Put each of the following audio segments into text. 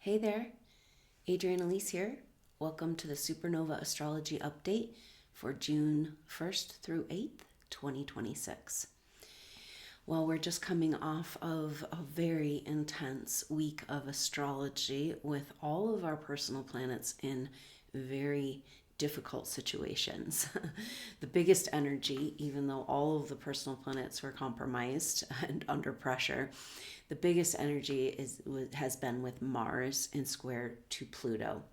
Hey there, Elise here. Welcome to the SuperNova Astrology Update for June 1st through 8th, 2026. Well, we're just coming off of a very intense week of astrology with all of our personal planets in very difficult situations. The biggest energy, even though all of the personal planets were compromised and under pressure, the biggest energy has been with Mars in square to Pluto.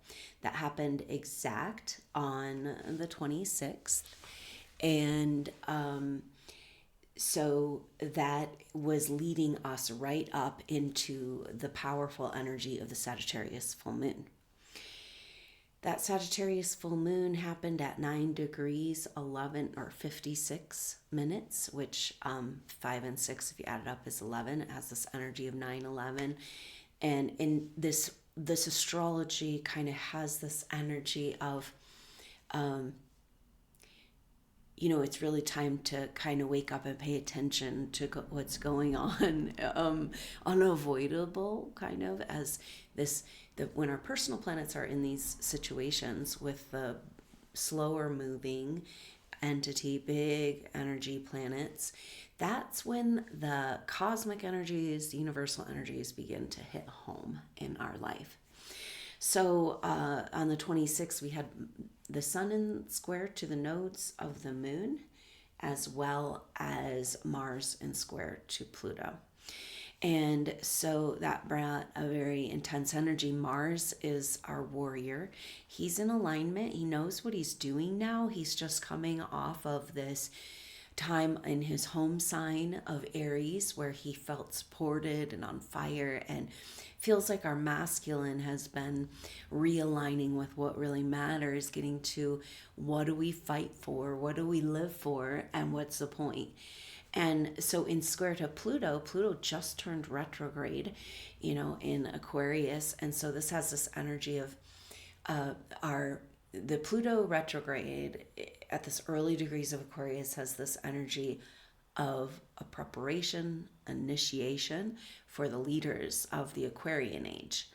That happened exact on the 26th. And so that was leading us right up into the powerful energy of the Sagittarius Full Moon. That Sagittarius full moon happened at 9 degrees 11 or 56 minutes, which 5 and 6, if you add it up, is 11. It has this energy of 9/11. And in this astrology kind of has this energy of, it's really time to kind of wake up and pay attention to what's going on. Unavoidable, kind of, as when our personal planets are in these situations with the slower moving entity, big energy planets, that's when the cosmic energies, the universal energies begin to hit home in our life. So on the 26th, we had the sun in square to the nodes of the moon, as well as Mars in square to Pluto. And so that brought a very intense energy. Mars is our warrior. He's in alignment. He knows what he's doing now. He's just coming off of this time in his home sign of Aries, where he felt supported and on fire, and feels like our masculine has been realigning with what really matters, getting to what do we fight for, what do we live for, and what's the point. And so in square to Pluto, Pluto just turned retrograde, in Aquarius. And so this has this energy of the Pluto retrograde at this early degrees of Aquarius has this energy of a preparation, initiation for the leaders of the Aquarian age.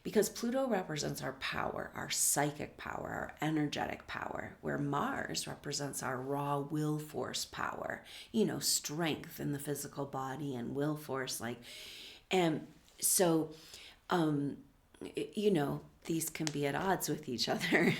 Because Pluto represents our power, our psychic power, our energetic power, where Mars represents our raw will force power, strength in the physical body and will force, and so, these can be at odds with each other.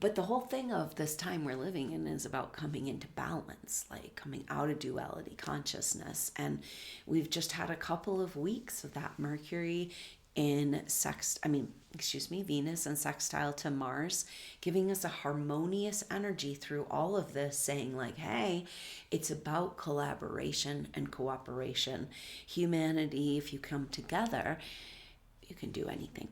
But the whole thing of this time we're living in is about coming into balance, like coming out of duality consciousness. And we've just had a couple of weeks of that Mercury in Venus and sextile to Mars, giving us a harmonious energy through all of this, saying like, hey, it's about collaboration and cooperation. Humanity, if you come together, you can do anything.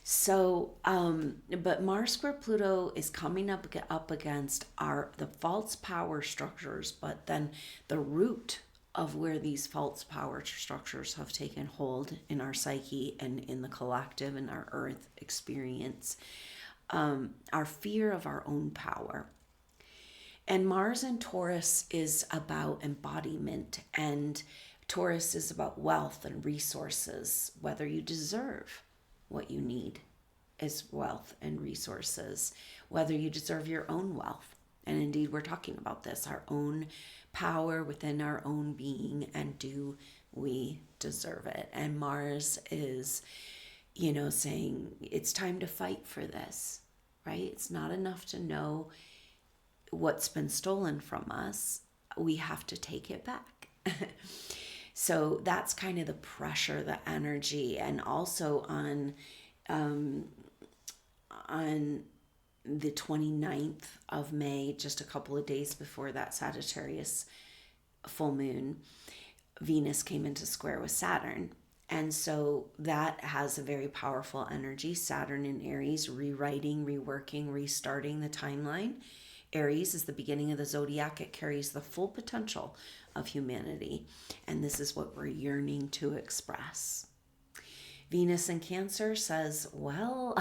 So, but Mars square Pluto is coming up against the false power structures, but then the root of where these false power structures have taken hold in our psyche and in the collective, in our earth experience, our fear of our own power. And Mars in Taurus is about embodiment, and Taurus is about wealth and resources, whether you deserve what you need is wealth and resources, whether you deserve your own wealth. And indeed, we're talking about this, our own power within our own being, and do we deserve it? And Mars is, saying it's time to fight for this, right? It's not enough to know what's been stolen from us. We have to take it back. So that's kind of the pressure, the energy. And also on the 29th of May, just a couple of days before that Sagittarius full moon, Venus came into square with Saturn. And so that has a very powerful energy. Saturn in Aries, rewriting, reworking, restarting the timeline. Aries is the beginning of the zodiac. It carries the full potential of humanity. And this is what we're yearning to express. Venus in Cancer says, well,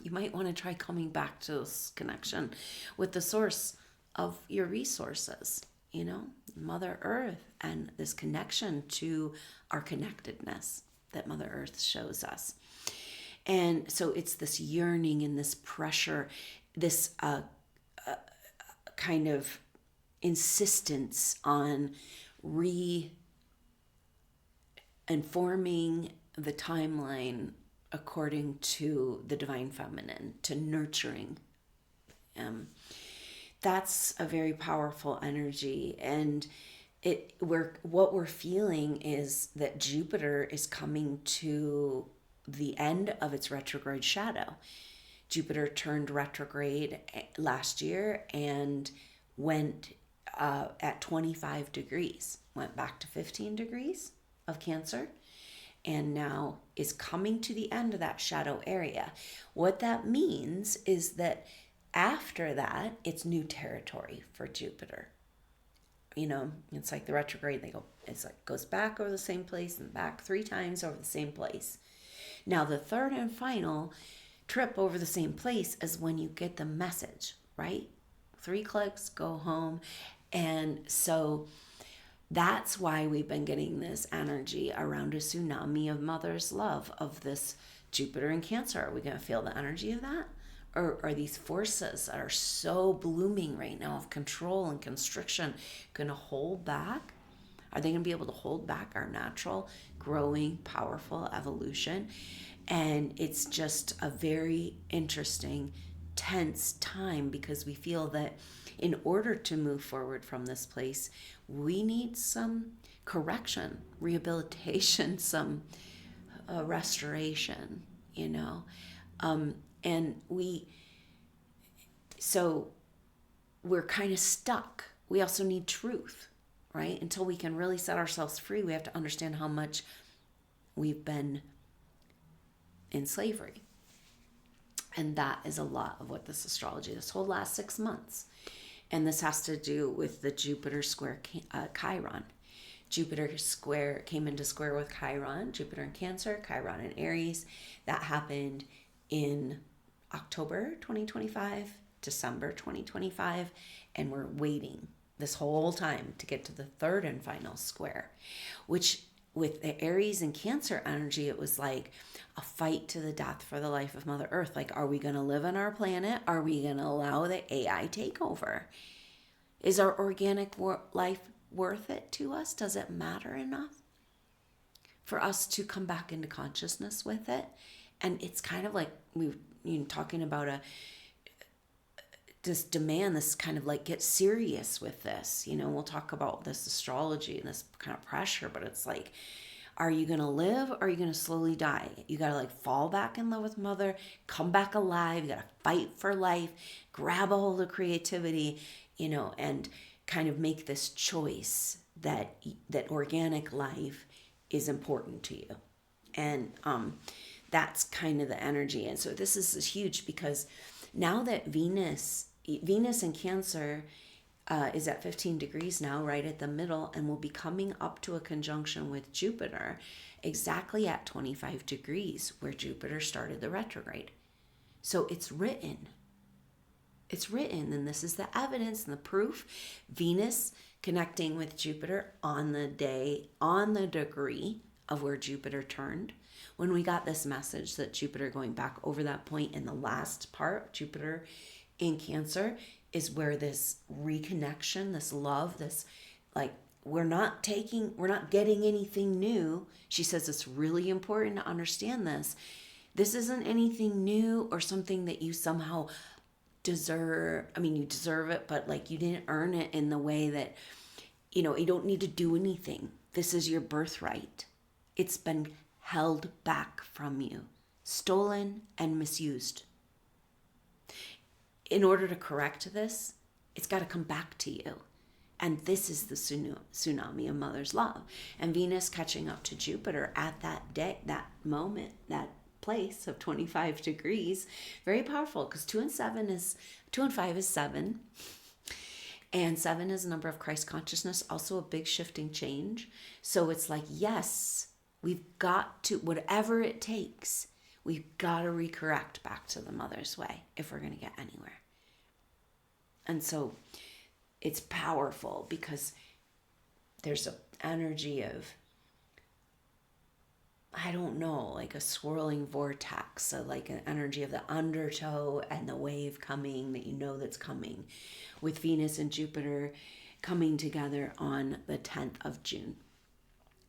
you might want to try coming back to this connection with the source of your resources, Mother Earth, and this connection to our connectedness. that Mother Earth shows us. And so it's this yearning and this pressure, this kind of insistence on informing the timeline according to the divine feminine, to nurturing. That's a very powerful energy. And what we're feeling is that Jupiter is coming to the end of its retrograde shadow. Jupiter turned retrograde last year and went at 25 degrees, went back to 15 degrees of Cancer, and now is coming to the end of that shadow area. What that means is that after that, it's new territory for Jupiter. You know, it's like the retrograde, goes back over the same place and back 3 times over the same place. Now, the third and final trip over the same place is when you get the message, right? 3 clicks, go home. And so that's why we've been getting this energy around a tsunami of mother's love, of this Jupiter in Cancer. Are we going to feel the energy of that? Or are these forces that are so blooming right now of control and constriction going to hold back? Are they going to be able to hold back our natural, growing, powerful evolution? And it's just a very interesting, tense time, because we feel that in order to move forward from this place, we need some correction, rehabilitation, some restoration, you know. And we're kind of stuck. We also need truth, right? Until we can really set ourselves free, we have to understand how much we've been in slavery. And that is a lot of what this astrology, this whole last 6 months. And this has to do with the Jupiter square Chiron. Jupiter square came into square with Chiron, Jupiter in Cancer, Chiron in Aries. That happened in October 2025, December 2025, and we're waiting this whole time to get to the third and final square, which with the Aries and Cancer energy, it was like a fight to the death for the life of Mother Earth. Like, are we going to live on our planet? Are we going to allow the AI takeover? Is our organic life worth it to us? Does it matter enough for us to come back into consciousness with it? And it's kind of like talking about this demand, this kind of like, get serious with this. You know, we'll talk about this astrology and this kind of pressure, but it's like, are you going to live or are you going to slowly die? You got to like fall back in love with Mother, come back alive. You got to fight for life, grab a hold of creativity, you know, and kind of make this choice that organic life is important to you. And that's kind of the energy. And so this is huge, because now that Venus in Cancer is at 15 degrees now, right at the middle, and will be coming up to a conjunction with Jupiter exactly at 25 degrees where Jupiter started the retrograde. So it's written. It's written, and this is the evidence and the proof. Venus connecting with Jupiter on the degree of where Jupiter turned. When we got this message that Jupiter going back over that point in the last part, Jupiter in Cancer, is where this reconnection, this love, this like, we're not getting anything new. She says it's really important to understand this. This isn't anything new or something that you somehow deserve. I mean, you deserve it, but like, you didn't earn it in the way that, you know, you don't need to do anything. This is your birthright. It's been held back from you, stolen and misused. In order to correct this, it's got to come back to you. And this is the tsunami of Mother's love. And Venus catching up to Jupiter at that day, that moment, that place of 25 degrees, very powerful, because 2 and 5 is 7. And 7 is a number of Christ consciousness, also a big shifting change. So it's like, yes, we've got to, whatever it takes, we've got to recorrect back to the Mother's way if we're going to get anywhere. And so it's powerful, because there's an energy of I don't know, like a swirling vortex, so like an energy of the undertow and the wave coming that you know that's coming, with Venus and Jupiter coming together on the 10th of June.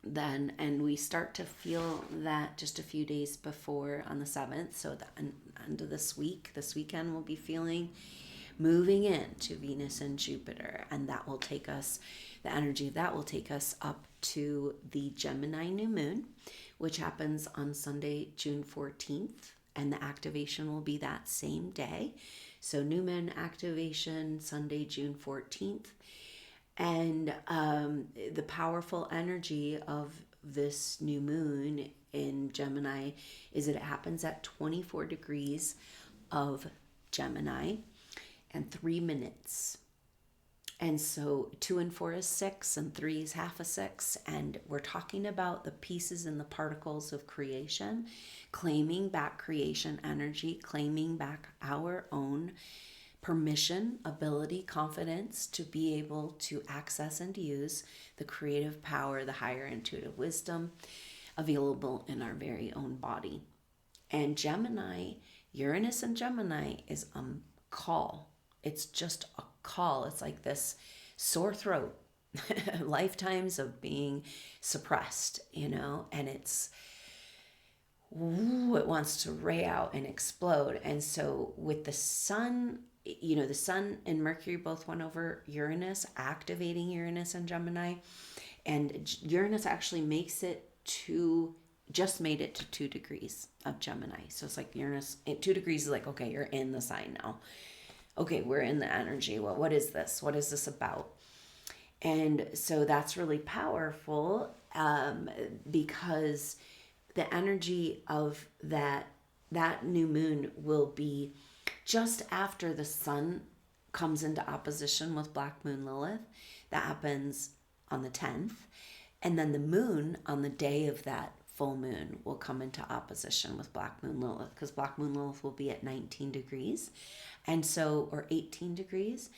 Then, and we start to feel that just a few days before on the 7th. So the end of this weekend, we'll be feeling moving into Venus and Jupiter, and that will take us, the energy of that will take us up to the Gemini new moon, which happens on Sunday, June 14th, and the activation will be that same day. So new moon activation Sunday, June 14th. And the powerful energy of this new moon in Gemini is that it happens at 24 degrees of Gemini and 3 minutes. And so 2 and 4 is 6, and 3 is half a 6. And we're talking about the pieces and the particles of creation, claiming back creation energy, claiming back our own permission, ability, confidence to be able to access and use the creative power, the higher intuitive wisdom available in our very own body. And Gemini, Uranus and Gemini is a call. It's just a call. It's like this sore throat, lifetimes of being suppressed, and it wants to ray out and explode. And so with the sun, the sun and Mercury both went over Uranus, activating Uranus and Gemini. And Uranus actually just made it to 2 degrees of Gemini. So it's like Uranus, 2 degrees is like, okay, you're in the sign now. Okay, we're in the energy. Well, what is this? What is this about? And so that's really powerful because the energy of that new moon will be just after the sun comes into opposition with Black Moon Lilith. That happens on the 10th. And then the moon on the day of that full moon will come into opposition with Black Moon Lilith, because Black Moon Lilith will be at 19 degrees. And so, or 18 degrees,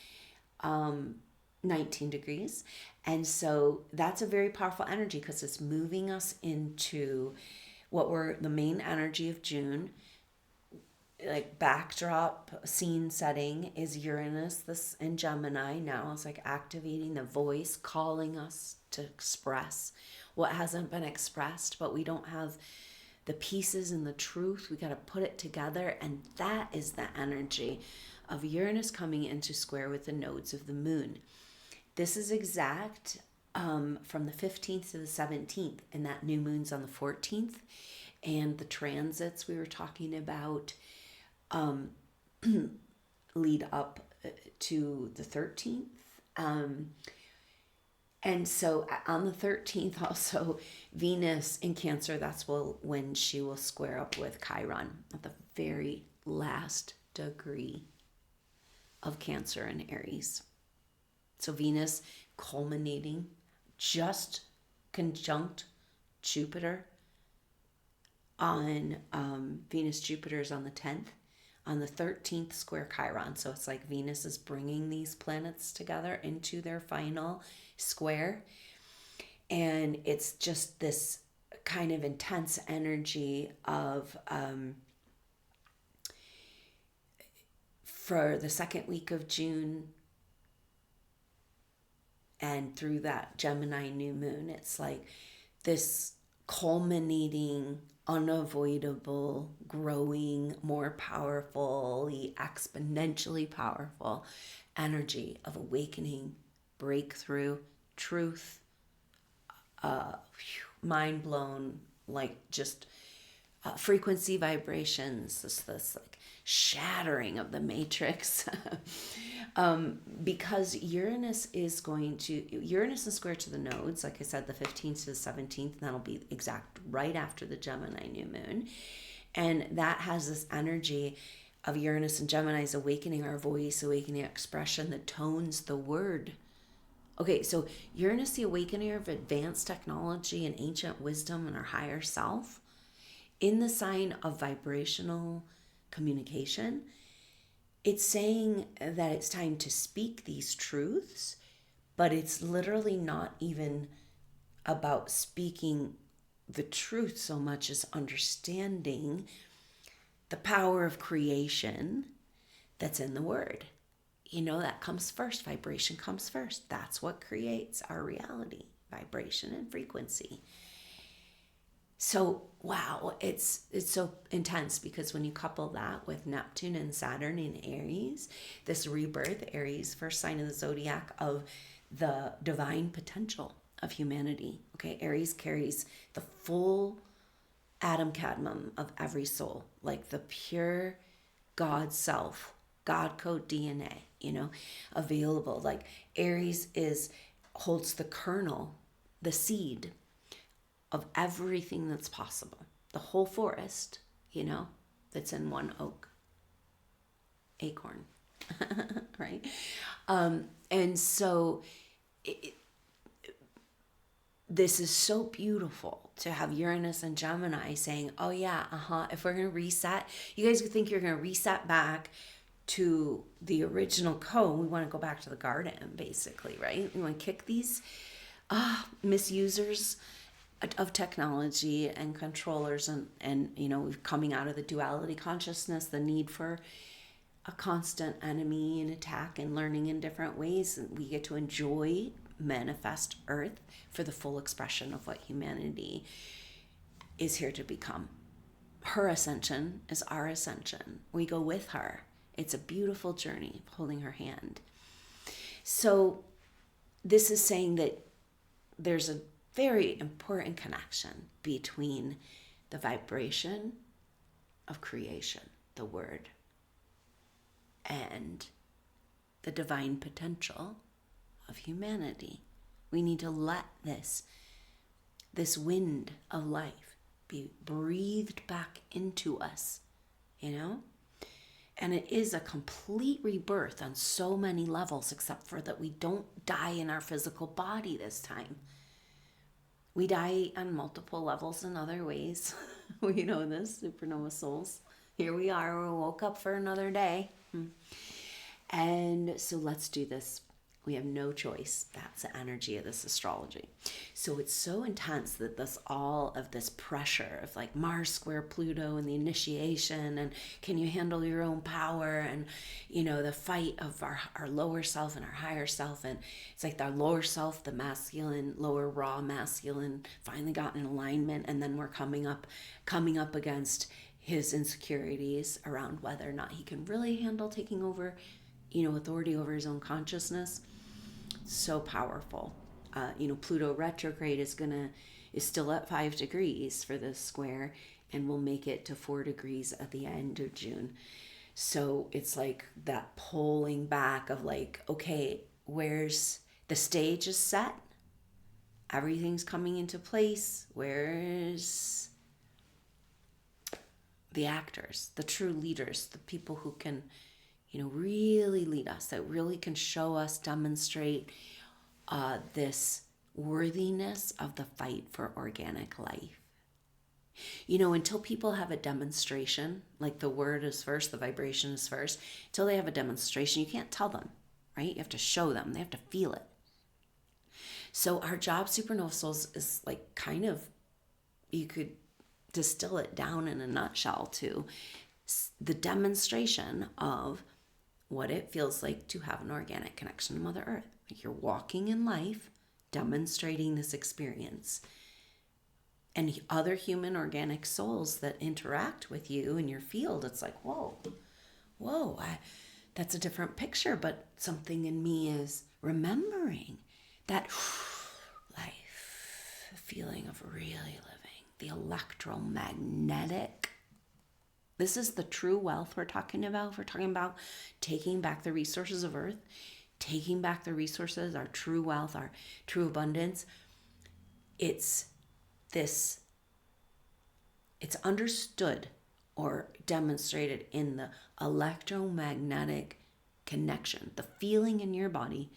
19 degrees. And so that's a very powerful energy because it's moving us into what were the main energy of June. Like backdrop scene setting is Uranus, this in Gemini. Now it's like activating the voice, calling us to express what hasn't been expressed, but we don't have the pieces and the truth. We got to put it together. And that is the energy of Uranus coming into square with the nodes of the moon. This is exact from the 15th to the 17th, and that new moon's on the 14th. And the transits we were talking about lead up to the 13th. And so on the 13th, also Venus in Cancer, that's when she will square up with Chiron at the very last degree of Cancer and Aries. So Venus culminating, just conjunct Jupiter on Venus Jupiter is on the 10th. On the 13th, square Chiron. So it's like Venus is bringing these planets together into their final square. And it's just this kind of intense energy of, for the second week of June and through that Gemini new moon, it's like this culminating, unavoidable, growing, more powerfully, exponentially powerful energy of awakening, breakthrough, truth, mind blown, like just frequency vibrations, this like shattering of the matrix. Because Uranus is square to the nodes, like I said, the 15th to the 17th, and that'll be exact right after the Gemini new moon. And that has this energy of Uranus and Gemini's awakening our voice, awakening expression, the tones, the word. Okay, so Uranus, the awakening of advanced technology and ancient wisdom and our higher self, in the sign of vibrational communication. It's saying that it's time to speak these truths, but it's literally not even about speaking the truth so much as understanding the power of creation that's in the word. That comes first. Vibration comes first. That's what creates our reality, vibration and frequency. So, wow, it's so intense, because when you couple that with Neptune and Saturn in Aries, this rebirth, Aries, first sign of the zodiac, of the divine potential of humanity. Okay, Aries carries the full atom cadmium of every soul, like the pure God self, God code DNA, available. Like Aries holds the kernel, the seed of everything that's possible. The whole forest, that's in one acorn, right? And so this is so beautiful to have Uranus and Gemini saying, oh yeah, if we're going to reset, you guys think you're going to reset back to the original code. We want to go back to the garden, basically, right? We want to kick these misusers of technology and controllers and coming out of the duality consciousness, the need for a constant enemy and attack, and learning in different ways. And we get to enjoy manifest Earth for the full expression of what humanity is here to become. Her ascension is our ascension. We go with her. It's a beautiful journey of holding her hand. So this is saying that there's a very important connection between the vibration of creation, the word, and the divine potential of humanity. We need to let this wind of life be breathed back into us, And it is a complete rebirth on so many levels, except for that we don't die in our physical body this time. We die on multiple levels in other ways. We know this, SuperNova souls. Here we are, we woke up for another day. And so let's do this. We have no choice. That's the energy of this astrology. So it's so intense that all of this pressure of like Mars square Pluto and the initiation, and can you handle your own power, and the fight of our lower self and our higher self. And it's like the lower self, the masculine, lower raw masculine, finally got in alignment, and then we're coming up against his insecurities around whether or not he can really handle taking over authority over his own consciousness. So powerful. Pluto retrograde is still at 5 degrees for this square, and will make it to 4 degrees at the end of June. So it's like that pulling back of like, okay, where's the stage is set? Everything's coming into place. Where's the actors, the true leaders, the people who can really lead us, that really can show us, demonstrate this worthiness of the fight for organic life. Until people have a demonstration, like the word is first, the vibration is first, until they have a demonstration, you can't tell them, right? You have to show them. They have to feel it. So our job, SuperNova souls, is like kind of, you could distill it down in a nutshell to the demonstration of what it feels like to have an organic connection to Mother Earth. Like you're walking in life, demonstrating this experience. And other human organic souls that interact with you in your field, it's like, whoa, that's a different picture, but something in me is remembering that life, feeling of really living, the electromagnetic. This is the true wealth we're talking about. We're talking about taking back the resources of Earth, taking back the resources, our true wealth, our true abundance. It's understood or demonstrated in the electromagnetic connection, the feeling in your body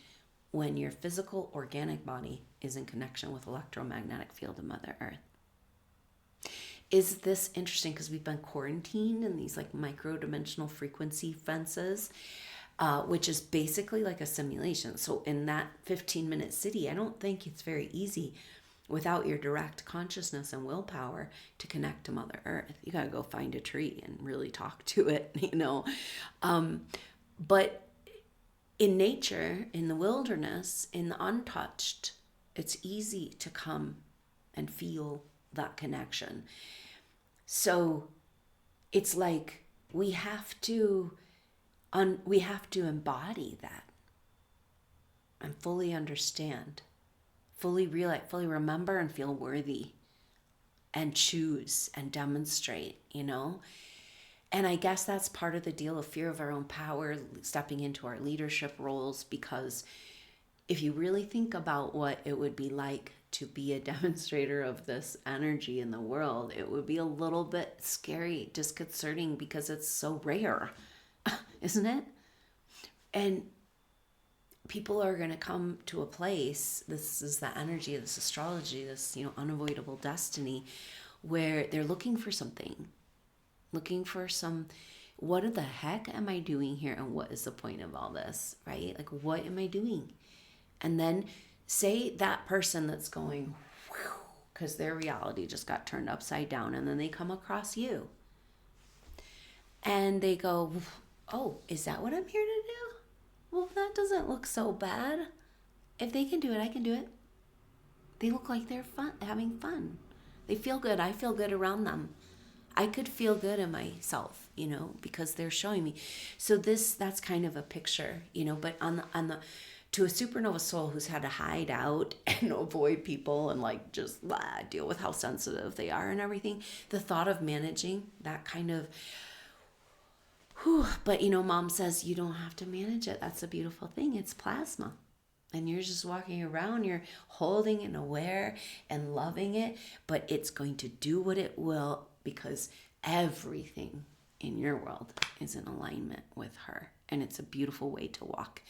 when your physical organic body is in connection with electromagnetic field of Mother Earth. Is this interesting? Because we've been quarantined in these like micro-dimensional frequency fences, which is basically like a simulation. So in that 15-minute city, I don't think it's very easy without your direct consciousness and willpower to connect to Mother Earth. You got to go find a tree and really talk to it, you know. But in nature, in the wilderness, in the untouched, it's easy to come and feel that connection. So it's like we have to embody that and fully understand, fully realize, fully remember and feel worthy and choose and demonstrate, you know? And I guess that's part of the deal of fear of our own power, stepping into our leadership roles, because if you really think about what it would be like to be a demonstrator of this energy in the world, it would be a little bit scary, disconcerting, because it's so rare, isn't it? And people are going to come to a place, this is the energy of this astrology, this, you know, unavoidable destiny, where they're looking for something, looking for some, what the heck am I doing here? And what is the point of all this, right? Like, what am I doing? And then say that person that's going, because their reality just got turned upside down, and then they come across you and they go, oh, is that what I'm here to do? Well, that doesn't look so bad. If they can do it, I can do it. They look like they're having fun. They feel good. I feel good around them. I could feel good in myself, you know, because they're showing me. So that's kind of a picture, you know, but on the to a supernova soul who's had to hide out and avoid people and like just deal with how sensitive they are and everything, the thought of managing that kind of, but you know, mom says you don't have to manage it. That's a beautiful thing. It's plasma. And you're just walking around, you're holding and aware and loving it, but it's going to do what it will, because everything in your world is in alignment with her. And it's a beautiful way to walk.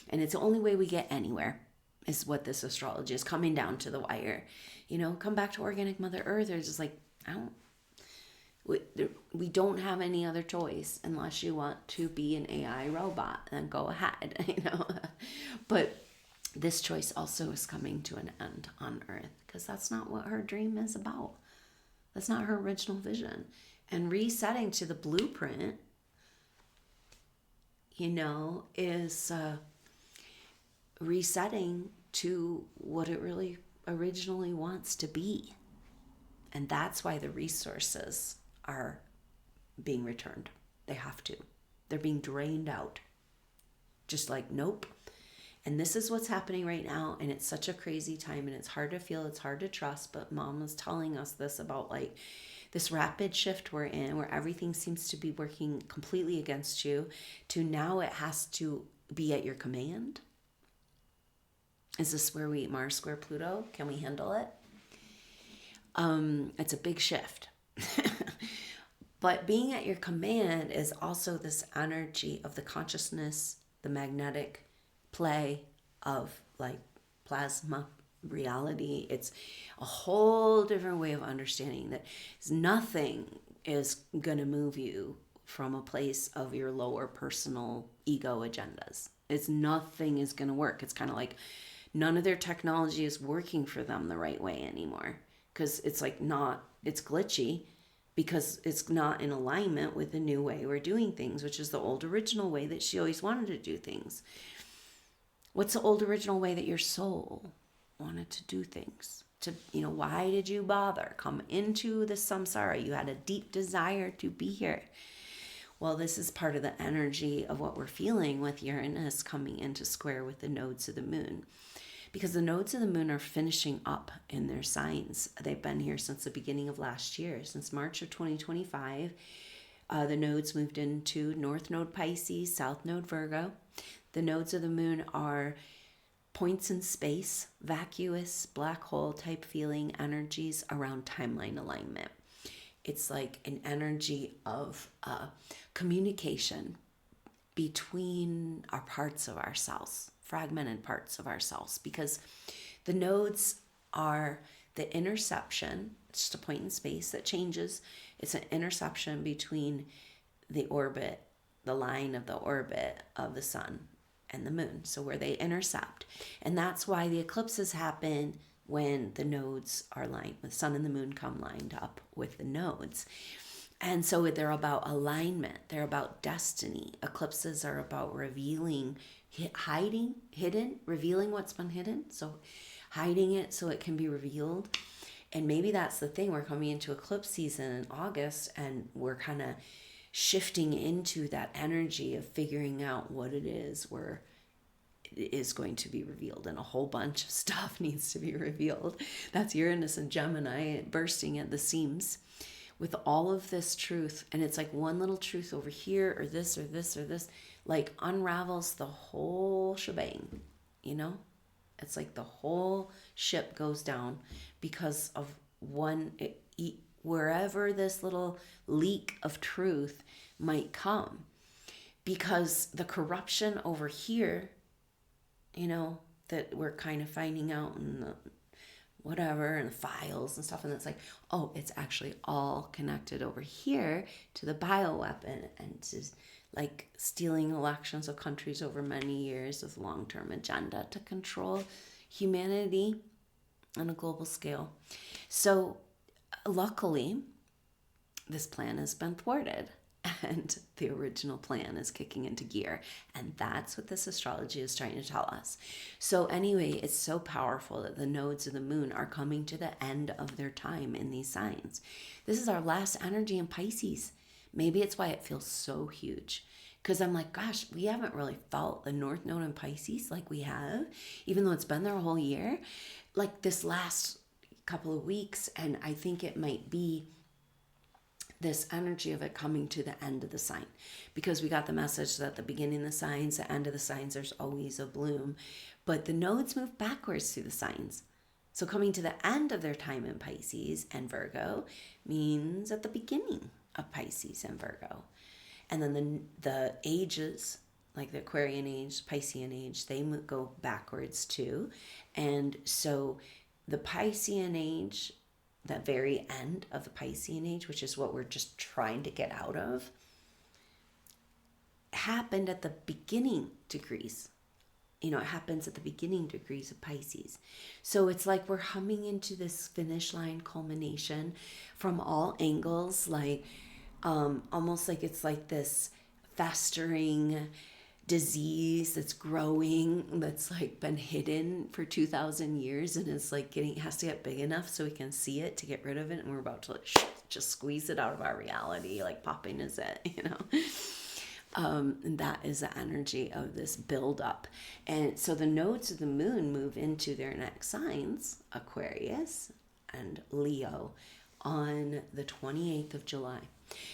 And it's the only way we get anywhere, is what this astrology is, coming down to the wire. You know, come back to organic Mother Earth. It's just like, we don't have any other choice unless you want to be an AI robot, then go ahead, you know. But this choice also is coming to an end on Earth, because that's not what her dream is about. That's not her original vision. And resetting to the blueprint, you know, is resetting to what it really originally wants to be. And that's why the resources are being returned. They have to. They're being drained out. Just like, nope. And this is what's happening right now. And it's such a crazy time, and it's hard to feel, it's hard to trust. But mom was telling us this about like this rapid shift we're in, where everything seems to be working completely against you, to now it has to be at your command. Is this where we Mars square Pluto? Can we handle it? It's a big shift. But being at your command is also this energy of the consciousness, the magnetic play of like plasma reality. It's a whole different way of understanding that nothing is going to move you from a place of your lower personal ego agendas. Nothing is going to work. It's kind of like none of their technology is working for them the right way anymore, because it's like it's glitchy, because it's not in alignment with the new way we're doing things, which is the old original way that she always wanted to do things. What's the old original way that your soul wanted to do things? Why did you bother? Come into the samsara. You had a deep desire to be here. Well, this is part of the energy of what we're feeling with Uranus coming into square with the nodes of the moon. Because the nodes of the moon are finishing up in their signs. They've been here since the beginning of last year. Since March of 2025, the nodes moved into North Node Pisces, South Node Virgo. The nodes of the moon are points in space, vacuous, black hole type feeling energies around timeline alignment. It's like an energy of communication between our parts of ourselves, fragmented parts of ourselves, because the nodes are the interception. It's just a point in space that changes. It's an interception between the orbit, the line of the orbit of the sun and the moon. So where they intercept. And that's why the eclipses happen when the nodes are lined, the sun and the moon come lined up with the nodes. And so they're about alignment. They're about destiny. Eclipses are about revealing, hiding, hidden, revealing what's been hidden. So hiding it so it can be revealed. And maybe that's the thing. We're coming into eclipse season in August, and we're kind of shifting into that energy of figuring out what it is where it is going to be revealed, and a whole bunch of stuff needs to be revealed. That's Uranus and Gemini bursting at the seams with all of this truth. And it's like one little truth over here, or this, or this, or this, like unravels the whole shebang, you know? It's like the whole ship goes down because of wherever this little leak of truth might come. Because the corruption over here, you know, that we're kind of finding out in the whatever and the files and stuff, and it's like, oh, it's actually all connected over here to the bioweapon and to like stealing elections of countries over many years with long-term agenda to control humanity on a global scale. So luckily, this plan has been thwarted, and the original plan is kicking into gear. And that's what this astrology is trying to tell us. So anyway, it's so powerful that the nodes of the moon are coming to the end of their time in these signs. This is our last energy in Pisces. Maybe it's why it feels so huge. Because I'm like, gosh, we haven't really felt the North Node in Pisces like we have, even though it's been there a whole year, like this last couple of weeks. And I think it might be this energy of it coming to the end of the sign, because we got the message that the beginning of the signs, the end of the signs, there's always a bloom, but the nodes move backwards through the signs. So coming to the end of their time in Pisces and Virgo means at the beginning of Pisces and Virgo. And then the ages, like the Aquarian age, Piscean age, they go backwards too. And so the Piscean age, the very end of the Piscean age, which is what we're just trying to get out of, happened at the beginning degrees. You know, it happens at the beginning degrees of Pisces. So it's like we're humming into this finish line culmination from all angles, like almost like it's like this festering disease that's growing, that's like been hidden for 2,000 years, and it's like has to get big enough so we can see it to get rid of it, and we're about to like just squeeze it out of our reality, like popping is it, you know. And that is the energy of this buildup. And so the nodes of the moon move into their next signs, Aquarius and Leo, on the 28th of July.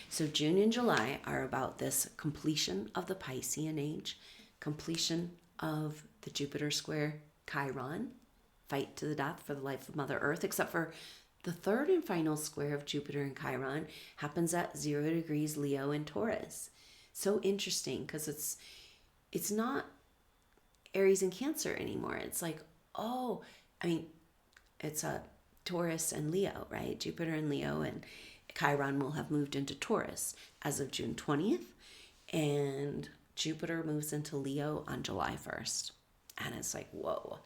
So June and July are about this completion of the Piscean age, completion of the Jupiter square Chiron, fight to the death for the life of Mother Earth, except for the third and final square of Jupiter and Chiron happens at 0 degrees Leo and Taurus. So interesting, because it's not Aries and Cancer anymore. It's like, oh, I mean, it's a Taurus and Leo, right? Jupiter and Leo, and Chiron will have moved into Taurus as of June 20th, and Jupiter moves into Leo on July 1st. And it's like, whoa,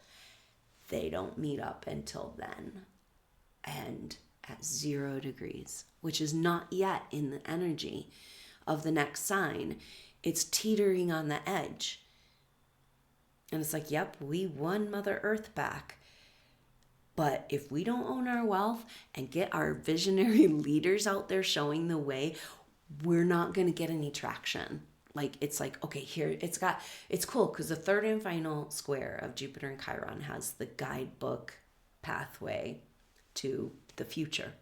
they don't meet up until then. And at 0 degrees, which is not yet in the energy of the next sign. It's teetering on the edge. And it's like, yep, we won Mother Earth back. But if we don't own our wealth and get our visionary leaders out there showing the way, we're not going to get any traction. Like, it's like, okay, here, it's cool because the third and final square of Jupiter and Chiron has the guidebook pathway to the future.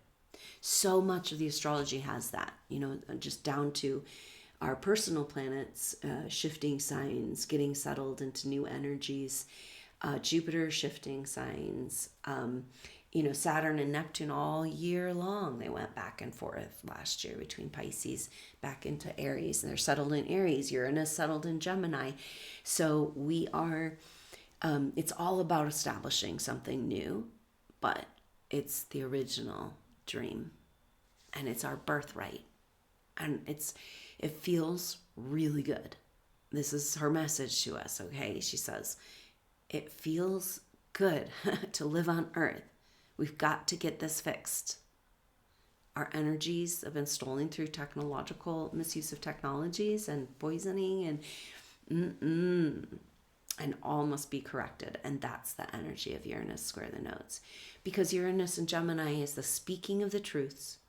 So much of the astrology has that, you know, just down to our personal planets, shifting signs, getting settled into new energies, Jupiter shifting signs, you know, Saturn and Neptune all year long. They went back and forth last year between Pisces back into Aries, and they're settled in Aries. Uranus settled in Gemini. So we are, it's all about establishing something new, but it's the original dream, and it's our birthright, and it feels really good. This is her message to us. Okay, she says it feels good to live on Earth. We've got to get this fixed. Our energies have been stolen through technological misuse of technologies and poisoning and all must be corrected. And that's the energy of Uranus square the nodes. Because Uranus in Gemini is the speaking of the truths,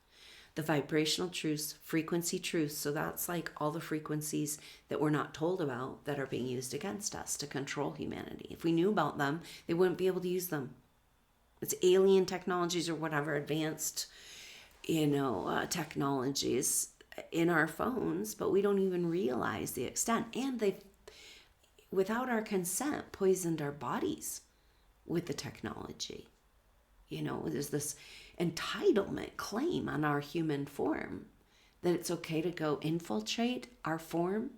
the vibrational truths, frequency truths. So that's like all the frequencies that we're not told about that are being used against us to control humanity. If we knew about them, they wouldn't be able to use them. It's alien technologies or whatever, advanced, technologies in our phones, but we don't even realize the extent. And they've, without our consent, poisoned our bodies with the technology. There's this entitlement claim on our human form that it's okay to go infiltrate our form,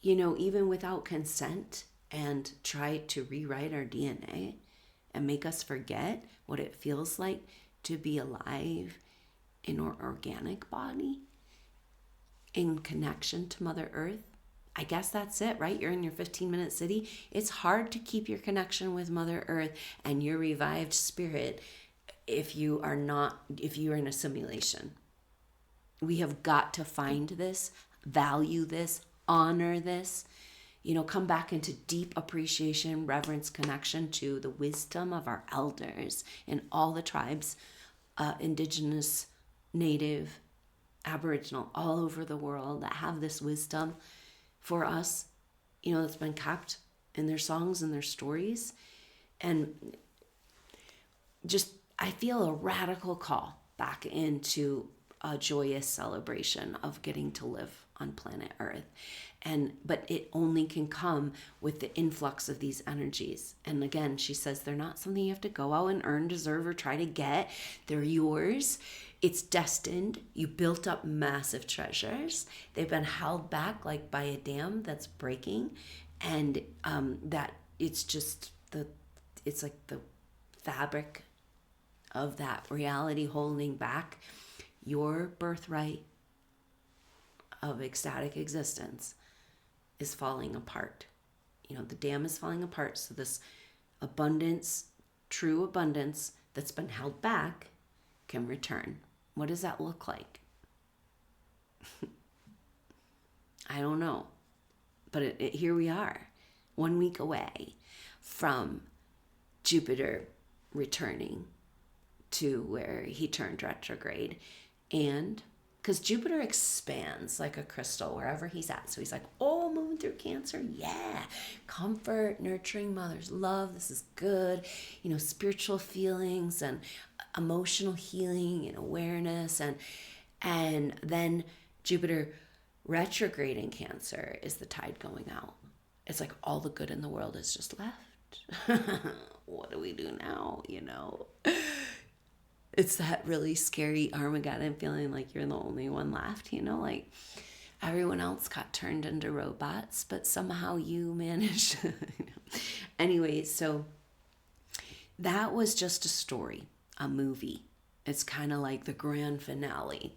even without consent, and try to rewrite our DNA and make us forget what it feels like to be alive in our organic body in connection to Mother Earth. I guess that's it, right? You're in your 15-minute city. It's hard to keep your connection with Mother Earth and your revived spirit if you are in a simulation. We have got to find this, value this, honor this, come back into deep appreciation, reverence, connection to the wisdom of our elders in all the tribes, indigenous, native, aboriginal, all over the world that have this wisdom for us, that's been kept in their songs and their stories. And just, I feel a radical call back into a joyous celebration of getting to live on planet Earth. But it only can come with the influx of these energies. And again, she says they're not something you have to go out and earn, deserve, or try to get. They're yours. It's destined. You built up massive treasures. They've been held back like by a dam that's breaking. And that it's just it's like the fabric of that reality holding back your birthright of ecstatic existence is falling apart. The dam is falling apart. So this abundance, true abundance that's been held back can return. What does that look like? I don't know. But here we are, 1 week away from Jupiter returning to where he turned retrograde. And because Jupiter expands like a crystal wherever he's at. So he's like, oh, moving through Cancer. Yeah. Comfort, nurturing mother's love. This is good. Spiritual feelings and emotional healing and awareness. And then Jupiter retrograde in Cancer is the tide going out. It's like all the good in the world is just left. What do we do now? It's that really scary Armageddon feeling like you're the only one left, like everyone else got turned into robots, but somehow you managed. Anyway, so that was just a story, a movie. It's kind of like the grand finale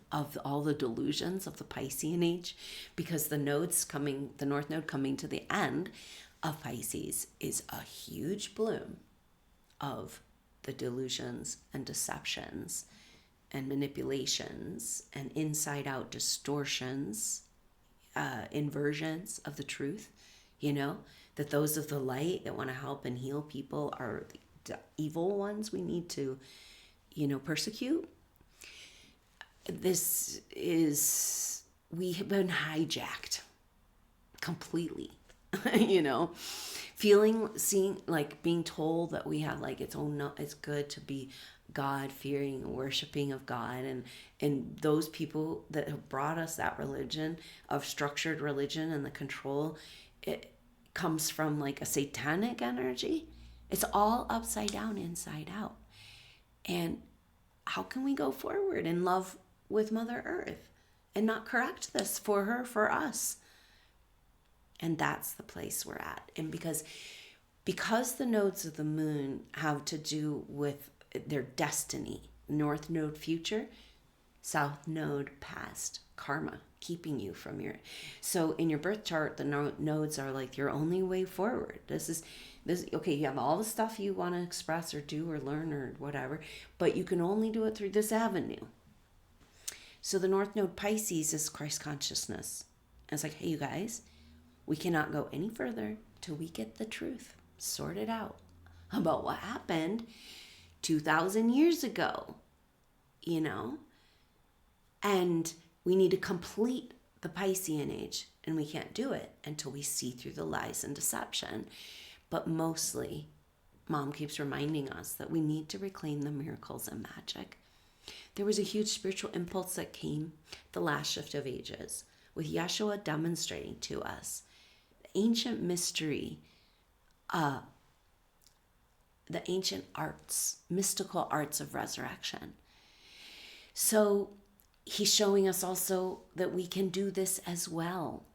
of all the delusions of the Piscean age, because the North Node coming to the end of Pisces is a huge bloom of the delusions and deceptions and manipulations and inside out distortions, inversions of the truth, that those of the light that want to help and heal people are the evil ones we need to, persecute. We have been hijacked completely, seeing, like being told that we have like it's good to be God-fearing and worshiping of God, and those people that have brought us that religion of structured religion and the control, it comes from like a satanic energy. It's all upside down, inside out. And how can we go forward in love with Mother Earth and not correct this for her, for us? And that's the place we're at. And because the nodes of the moon have to do with their destiny, North Node future, South Node past, karma, keeping you from so in your birth chart, the nodes are like your only way forward. This is This, okay, you have all the stuff you want to express or do or learn or whatever, but you can only do it through this avenue. So the North Node Pisces is Christ consciousness. And it's like, hey, you guys, we cannot go any further till we get the truth sorted out about what happened 2,000 years ago, you know? And we need to complete the Piscean age, and we can't do it until we see through the lies and deception. But mostly, Mom keeps reminding us that we need to reclaim the miracles and magic. There was a huge spiritual impulse that came the last shift of ages, with Yeshua demonstrating to us the ancient mystery, the ancient arts, mystical arts of resurrection. So he's showing us also that we can do this as well.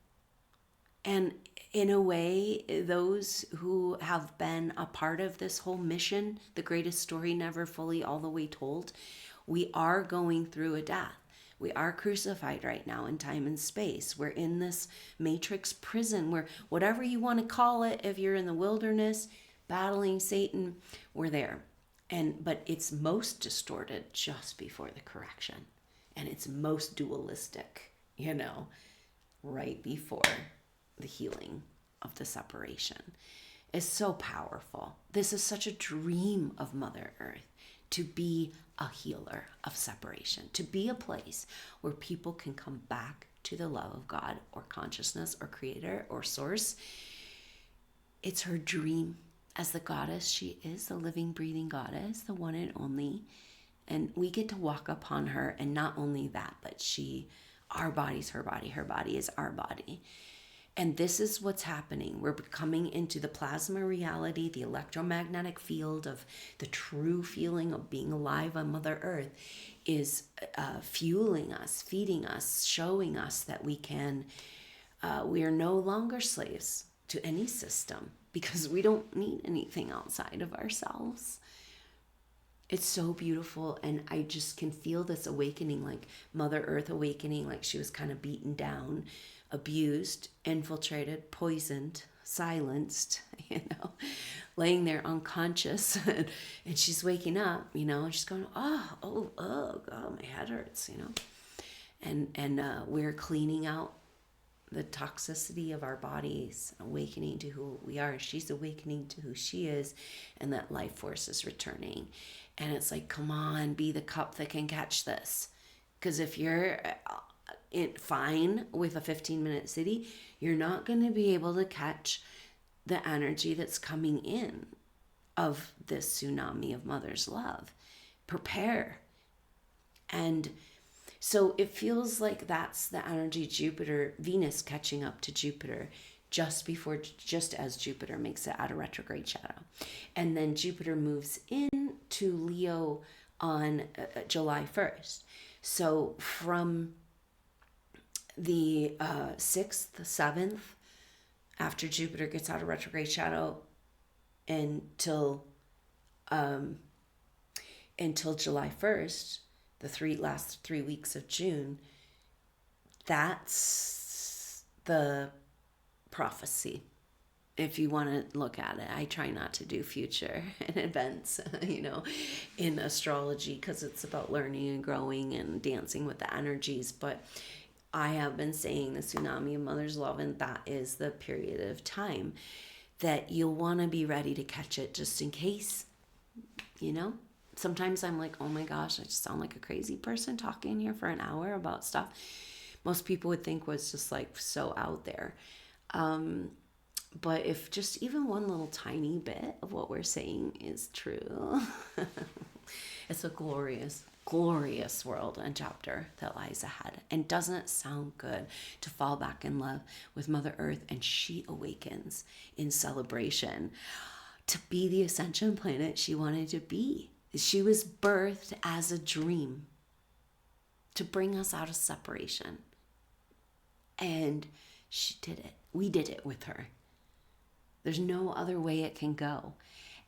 And in a way, those who have been a part of this whole mission, the greatest story never fully all the way told, we are going through a death. We are crucified right now in time and space. We're in this matrix prison where, whatever you want to call it, if you're in the wilderness battling Satan, we're there. But it's most distorted just before the correction. And it's most dualistic, right before the healing of the separation. Is so powerful. This is such a dream of Mother Earth, to be a healer of separation, to be a place where people can come back to the love of God or consciousness or creator or source. It's her dream as the goddess she is, the living, breathing goddess, the one and only. And we get to walk upon her, and not only that, but our body's her body, her body is our body. And this is what's happening. We're coming into the plasma reality, the electromagnetic field of the true feeling of being alive on Mother Earth is fueling us, feeding us, showing us that we are no longer slaves to any system, because we don't need anything outside of ourselves. It's so beautiful, and I just can feel this awakening, like Mother Earth awakening, like she was kind of beaten down, abused, infiltrated, poisoned, silenced, laying there unconscious, and she's waking up, and she's going, oh, God, my head hurts, and we're cleaning out the toxicity of our bodies, awakening to who we are. She's awakening to who she is, and that life force is returning. And it's like, come on, be the cup that can catch this. Because if you're fine with a 15-minute city, you're not going to be able to catch the energy that's coming in of this tsunami of Mother's love. Prepare. And so it feels like that's the energy Venus catching up to Jupiter just as Jupiter makes it out of retrograde shadow. And then Jupiter moves into Leo on July 1st. So from the 6th, the 7th, after Jupiter gets out of retrograde shadow until July 1st, the last 3 weeks of June, that's the prophecy. If you want to look at it, I try not to do future and events, in astrology, because it's about learning and growing and dancing with the energies. But I have been saying the tsunami of Mother's love, and that is the period of time that you'll want to be ready to catch it just in case, Sometimes I'm like, oh my gosh, I just sound like a crazy person talking here for an hour about stuff most people would think was just like so out there. But if just even one little tiny bit of what we're saying is true, it's a glorious, glorious world and chapter that lies ahead. And doesn't it sound good to fall back in love with Mother Earth, and she awakens in celebration to be the ascension planet she wanted to be. She was birthed as a dream to bring us out of separation. And she did it. We did it with her. There's no other way it can go.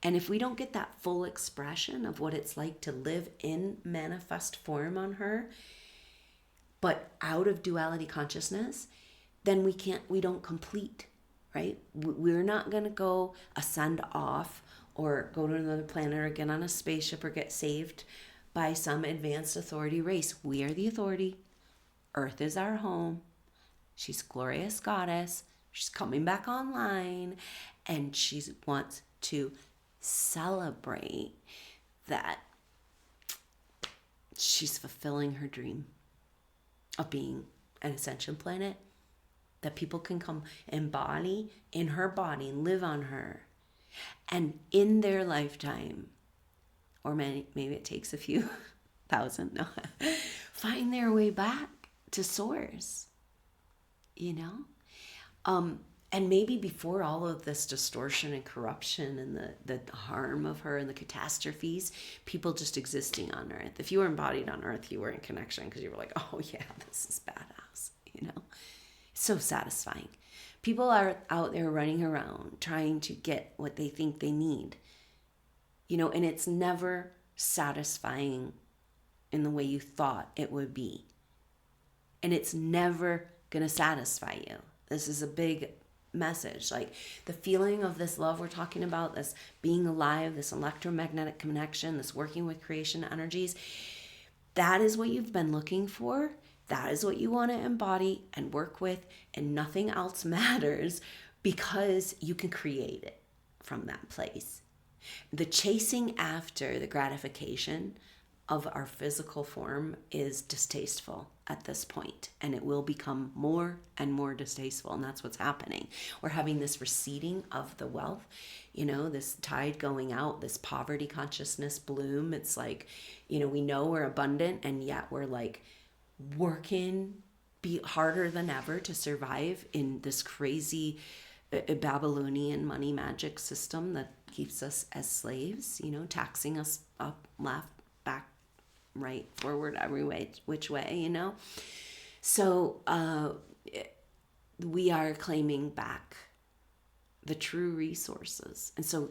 And if we don't get that full expression of what it's like to live in manifest form on her, but out of duality consciousness, then we don't complete right? We're not going to go ascend off or go to another planet or get on a spaceship or get saved by some advanced authority race. We are the authority. Earth is our home. She's glorious goddess. She's coming back online, and she wants to celebrate that she's fulfilling her dream of being an ascension planet that people can come embody in her body and live on her. And in their lifetime, or maybe it takes a few thousand, no, find their way back to source, you know? And maybe before all of this distortion and corruption and the harm of her and the catastrophes, people just existing on Earth. If you were embodied on Earth, you were in connection because you were like, oh yeah, this is badass, you know? It's so satisfying. People are out there running around trying to get what they think they need, you know, and it's never satisfying in the way you thought it would be. And it's never going to satisfy you. This is a big message. Like the feeling of this love we're talking about, this being alive, this electromagnetic connection, this working with creation energies, that is what you've been looking for. That is what you want to embody and work with, and nothing else matters because you can create it from that place. The chasing after the gratification of our physical form is distasteful at this point, and it will become more and more distasteful, and that's what's happening. We're having this receding of the wealth, you know, this tide going out, this poverty consciousness bloom. It's like, you know, we know we're abundant, and yet we're like working be harder than ever to survive in this crazy Babylonian money magic system that keeps us as slaves, you know, taxing us up, left, back, right, forward, every way, which way, you know. So we are claiming back the true resources. And so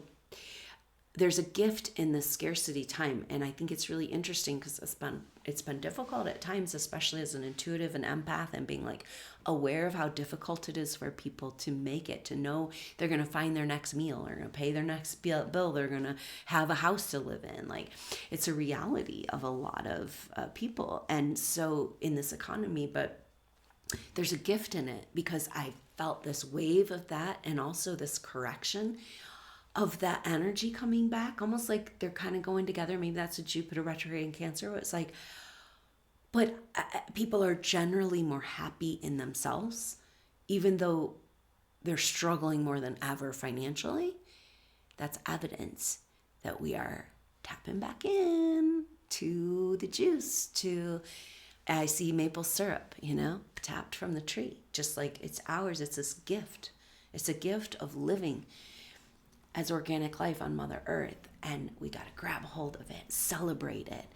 there's a gift in this scarcity time, and I think it's really interesting because it's been difficult at times, especially as an intuitive and empath, and being like aware of how difficult it is for people to make it, to know they're going to find their next meal, they're going to pay their next bill, they're going to have a house to live in. Like, it's a reality of a lot of people, and so in this economy, but there's a gift in it because I felt this wave of that, and also this correction of that energy coming back, almost like they're kind of going together. Maybe that's a Jupiter retrograde in Cancer. It's like, but people are generally more happy in themselves, even though they're struggling more than ever financially. That's evidence that we are tapping back in to the juice, to, I see maple syrup, you know, tapped from the tree, just like it's ours. It's this gift. It's a gift of living as organic life on Mother Earth, and we got to grab a hold of it, celebrate it.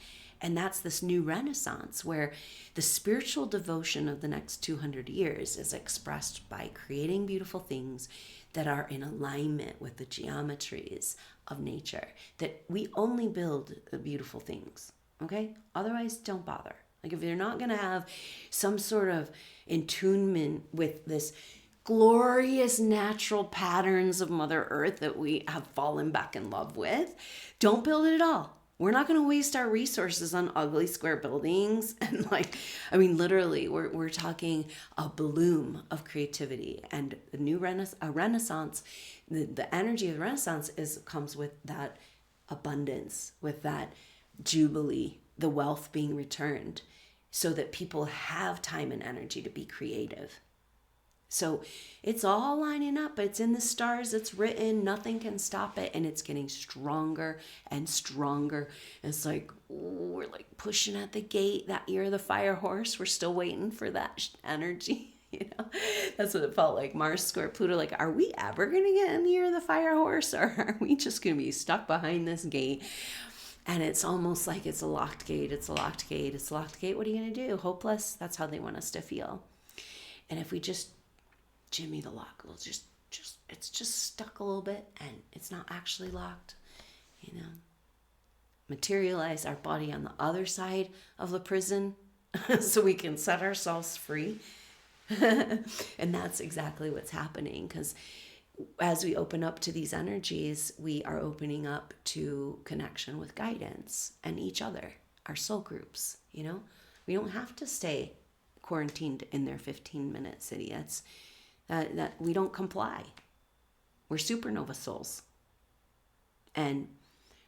And that's this new renaissance where the spiritual devotion of the next 200 years is expressed by creating beautiful things that are in alignment with the geometries of nature, that we only build the beautiful things, okay? Otherwise, don't bother. Like, if you're not going to have some sort of attunement with this glorious natural patterns of Mother Earth that we have fallen back in love with, don't build it at all. We're not going to waste our resources on ugly square buildings. And like, I mean, literally, we're talking a bloom of creativity and the new renaissance. The energy of the Renaissance comes with that abundance, with that jubilee, the wealth being returned, so that people have time and energy to be creative. So it's all lining up. It's in the stars. It's written. Nothing can stop it. And it's getting stronger and stronger. It's like, ooh, we're like pushing at the gate, that year of the fire horse. We're still waiting for that energy. You know, that's what it felt like. Mars square Pluto. Like, are we ever going to get in the year of the fire horse? Or are we just going to be stuck behind this gate? And it's almost like it's a locked gate. It's a locked gate. It's a locked gate. What are you going to do? Hopeless? That's how they want us to feel. And if we just jimmy the lock, it'll just it's just stuck a little bit, and it's not actually locked, you know. Materialize our body on the other side of the prison so we can set ourselves free. And that's exactly what's happening, because as we open up to these energies, we are opening up to connection with guidance and each other, our soul groups, you know? We don't have to stay quarantined in their 15-minute city. That we don't comply. We're supernova souls. And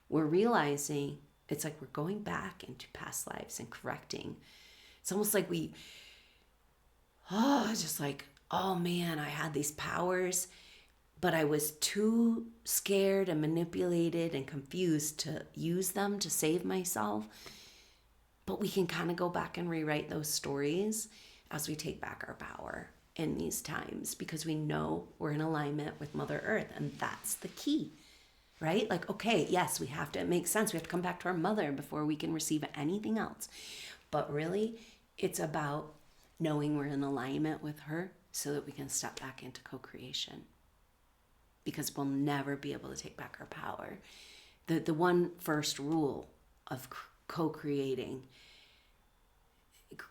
we're realizing it's like we're going back into past lives and correcting. It's almost like just like, oh man, I had these powers, but I was too scared and manipulated and confused to use them to save myself. But we can kind of go back and rewrite those stories as we take back our power in these times, because we know we're in alignment with Mother Earth, and that's the key, right? Like, okay, yes, we have to, it makes sense. We have to come back to our mother before we can receive anything else. But really, it's about knowing we're in alignment with her so that we can step back into co-creation, because we'll never be able to take back our power. The one first rule of co-creating,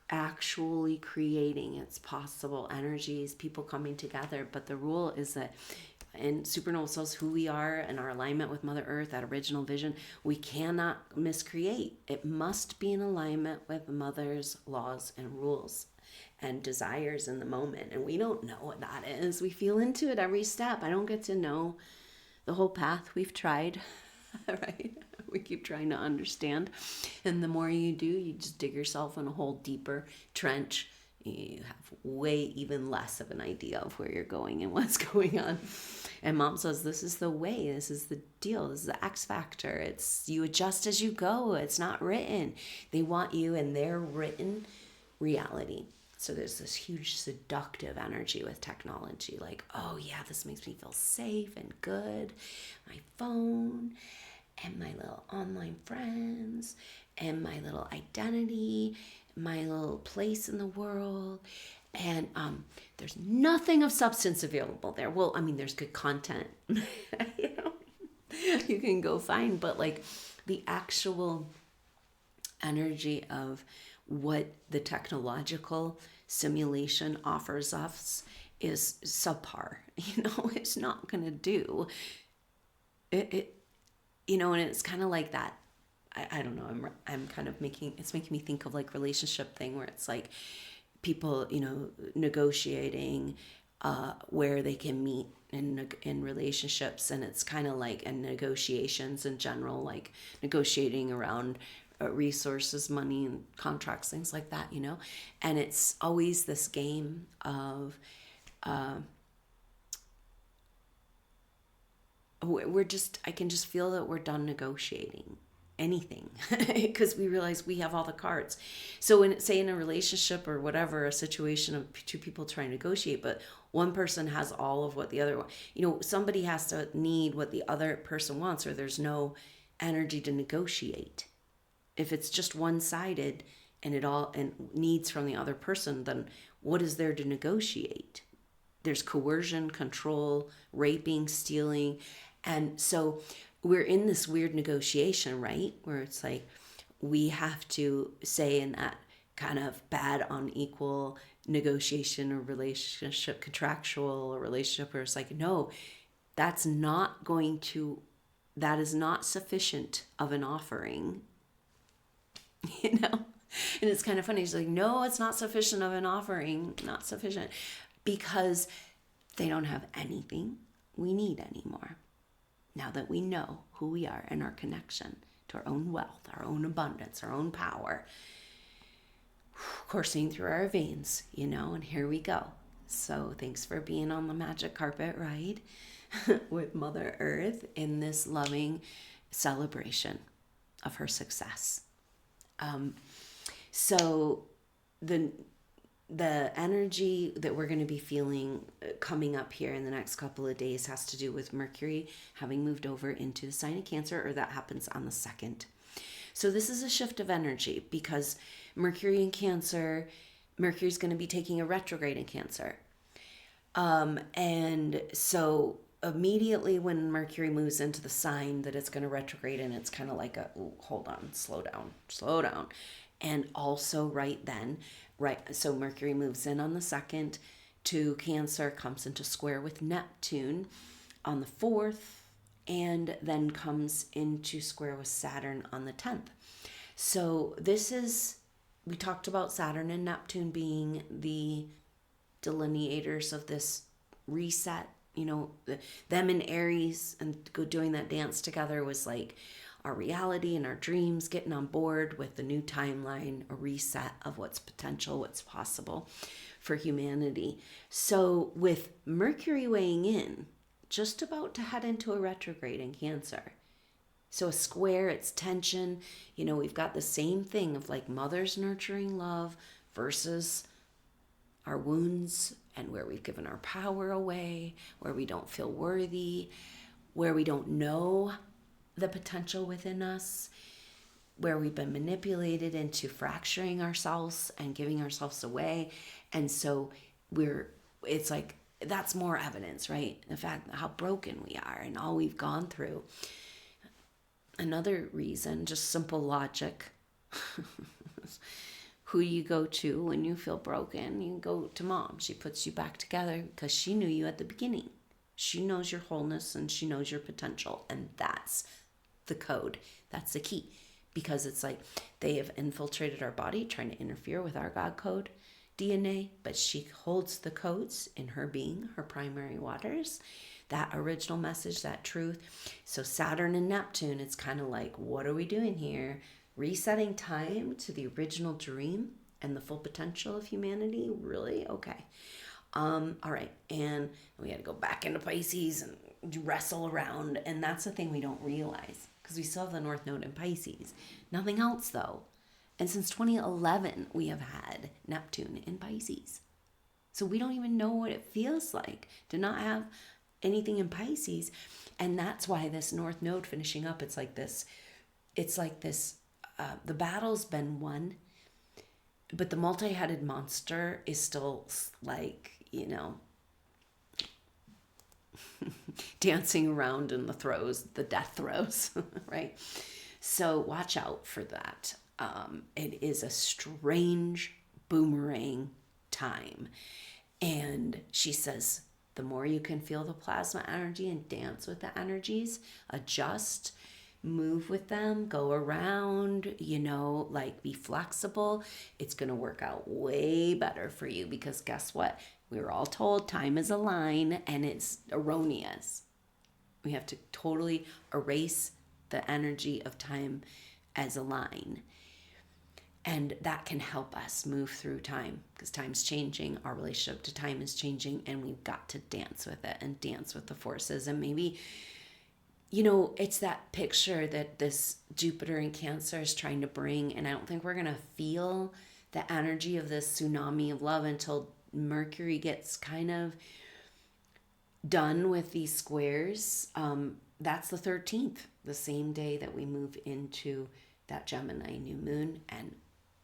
actually creating its possible energies, people coming together. But the rule is that in supernova souls, who we are and our alignment with Mother Earth, that original vision, we cannot miscreate. It must be in alignment with Mother's laws and rules and desires in the moment. And we don't know what that is. We feel into it every step. I don't get to know the whole path. We've tried, right? We keep trying to understand. And the more you do, you just dig yourself in a whole deeper trench. You have way even less of an idea of where you're going and what's going on. And Mom says, this is the way, this is the deal, this is the X factor. It's you adjust as you go. It's not written. They want you in their written reality. So there's this huge seductive energy with technology. Like, oh yeah, this makes me feel safe and good. My phone and my little online friends and my little identity, my little place in the world. And there's nothing of substance available there. Well, I mean, there's good content, you can go find, but like the actual energy of what the technological simulation offers us is subpar. It's not going to do it, and it's kind of like that. I don't know. I'm kind of making me think of like relationship thing where it's like people, negotiating where they can meet in relationships, and it's kind of like in negotiations in general, like negotiating around resources, money, and contracts, things like that, and it's always this game of I can just feel that we're done negotiating anything because we realize we have all the cards. So when say in a relationship or whatever, a situation of two people trying to negotiate, but one person has all of what the other one, somebody has to need what the other person wants, or there's no energy to negotiate. If it's just one-sided and needs from the other person, then what is there to negotiate? There's coercion, control, raping, stealing. And so we're in this weird negotiation, right? Where it's like we have to say in that kind of bad, unequal negotiation or relationship, contractual or relationship, where it's like, no, that is not sufficient of an offering. And it's kind of funny. She's like, no, it's not sufficient of an offering, not sufficient, because they don't have anything we need anymore. Now that we know who we are and our connection to our own wealth, our own abundance, our own power, coursing through our veins, and here we go. So thanks for being on the magic carpet ride with Mother Earth in this loving celebration of her success. So the energy that we're going to be feeling coming up here in the next couple of days has to do with Mercury having moved over into the sign of Cancer, or that happens on the 2nd. So this is a shift of energy because Mercury in Cancer, Mercury's going to be taking a retrograde in Cancer. And so immediately when Mercury moves into the sign that it's going to retrograde in, it's kind of like hold on, slow down. And also right then, Right. So Mercury moves in on the 2nd to Cancer, comes into square with Neptune on the 4th, and then comes into square with Saturn on the 10th. So this is, we talked about Saturn and Neptune being the delineators of this reset. You know, them in Aries and doing that dance together was like our reality and our dreams, getting on board with the new timeline, a reset of what's potential, what's possible for humanity. So with Mercury weighing in, just about to head into a retrograde in Cancer. So a square, it's tension. You know, we've got the same thing of like mothers nurturing love versus our wounds and where we've given our power away, where we don't feel worthy, where we don't know the potential within us, where we've been manipulated into fracturing ourselves and giving ourselves away. And so it's like, that's more evidence, right? The fact how broken we are and all we've gone through. Another reason, just simple logic. Who you go to when you feel broken, you go to mom. She puts you back together because she knew you at the beginning. She knows your wholeness and she knows your potential. And that's the code. That's the key. Because it's like they have infiltrated our body trying to interfere with our God code DNA, but she holds the codes in her being, her primary waters, that original message, that truth. So Saturn and Neptune, it's kind of like, what are we doing here? Resetting time to the original dream and the full potential of humanity? Really? Okay. All right. And we had to go back into Pisces and wrestle around. And that's the thing we don't realize because we still have the North Node in Pisces. Nothing else though. And since 2011, we have had Neptune in Pisces. So we don't even know what it feels like to not have anything in Pisces. And that's why this North Node finishing up, it's like this, the battle's been won, but the multi-headed monster is still like, you know, dancing around in the death throes, right? So watch out for that. It is a strange boomerang time. And she says, the more you can feel the plasma energy and dance with the energies, adjust, move with them, go around, you know, like be flexible. It's going to work out way better for you because guess what? We were all told time is a line and it's erroneous. We have to totally erase the energy of time as a line. And that can help us move through time because time's changing. Our relationship to time is changing and we've got to dance with it and dance with the forces. And maybe, you know, it's that picture that this Jupiter in Cancer is trying to bring. And I don't think we're going to feel the energy of this tsunami of love until Mercury gets kind of done with these squares. That's the 13th, the same day that we move into that Gemini new moon, and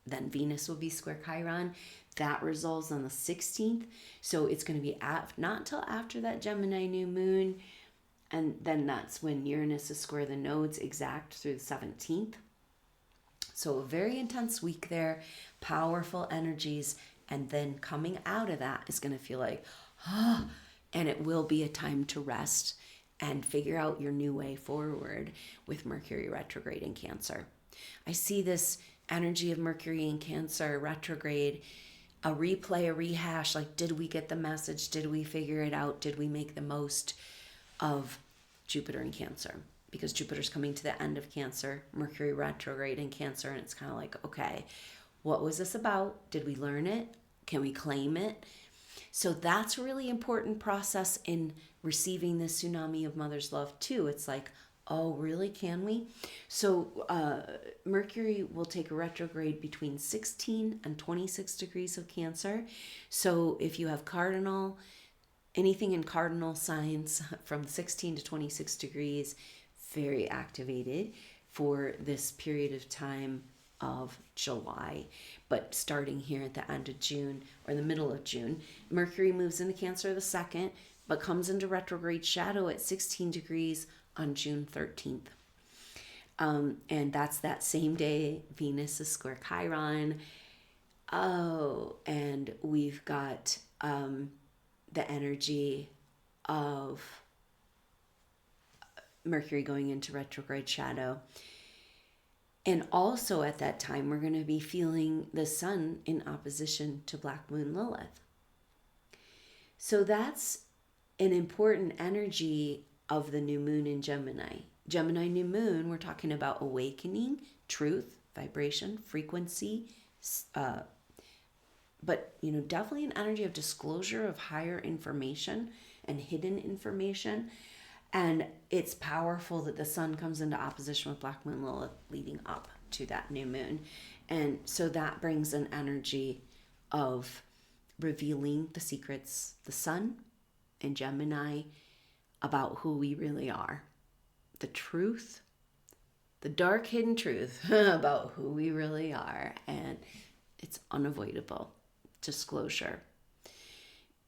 then Venus will be square Chiron. That resolves on the 16th. So it's going to be not until after that Gemini new moon. And then that's when Uranus is square the nodes exact through the 17th. So a very intense week there, powerful energies. And then coming out of that is going to feel like, and it will be a time to rest and figure out your new way forward with Mercury retrograde in Cancer. I see this energy of Mercury in Cancer retrograde, a replay, a rehash, like did we get the message? Did we figure it out? Did we make the most of Jupiter in Cancer? Because Jupiter's coming to the end of Cancer, Mercury retrograde in Cancer, and it's kind of like, okay, what was this about? Did we learn it? Can we claim it? So that's a really important process in receiving this tsunami of mother's love too. It's like, oh, really? Can we? So Mercury will take a retrograde between 16 and 26 degrees of Cancer. So if you have anything in cardinal signs from 16 to 26 degrees, very activated for this period of time of July. But starting here at the end of June or the middle of June, Mercury moves into Cancer the 2nd, but comes into retrograde shadow at 16 degrees on June 13th. And that's that same day Venus is square Chiron. Oh, and we've got the energy of Mercury going into retrograde shadow. And also at that time, we're going to be feeling the sun in opposition to Black Moon Lilith. So that's an important energy of the new moon in Gemini. Gemini new moon, we're talking about awakening, truth, vibration, frequency, but definitely an energy of disclosure of higher information and hidden information. And it's powerful that the sun comes into opposition with Black Moon Lilith leading up to that new moon. And so that brings an energy of revealing the secrets, the sun and Gemini, about who we really are. The truth, the dark hidden truth about who we really are. And it's unavoidable disclosure.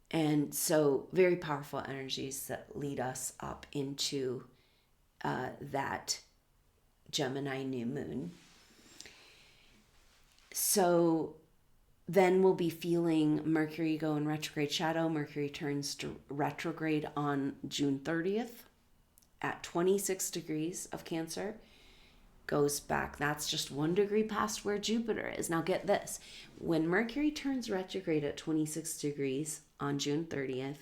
And so very powerful energies that lead us up into that Gemini new moon. So then we'll be feeling Mercury go in retrograde shadow. Mercury turns to retrograde on June 30th at 26 degrees of Cancer. Goes back. That's just 1 degree past where Jupiter is. Now get this. When Mercury turns retrograde at 26 degrees on June 30th,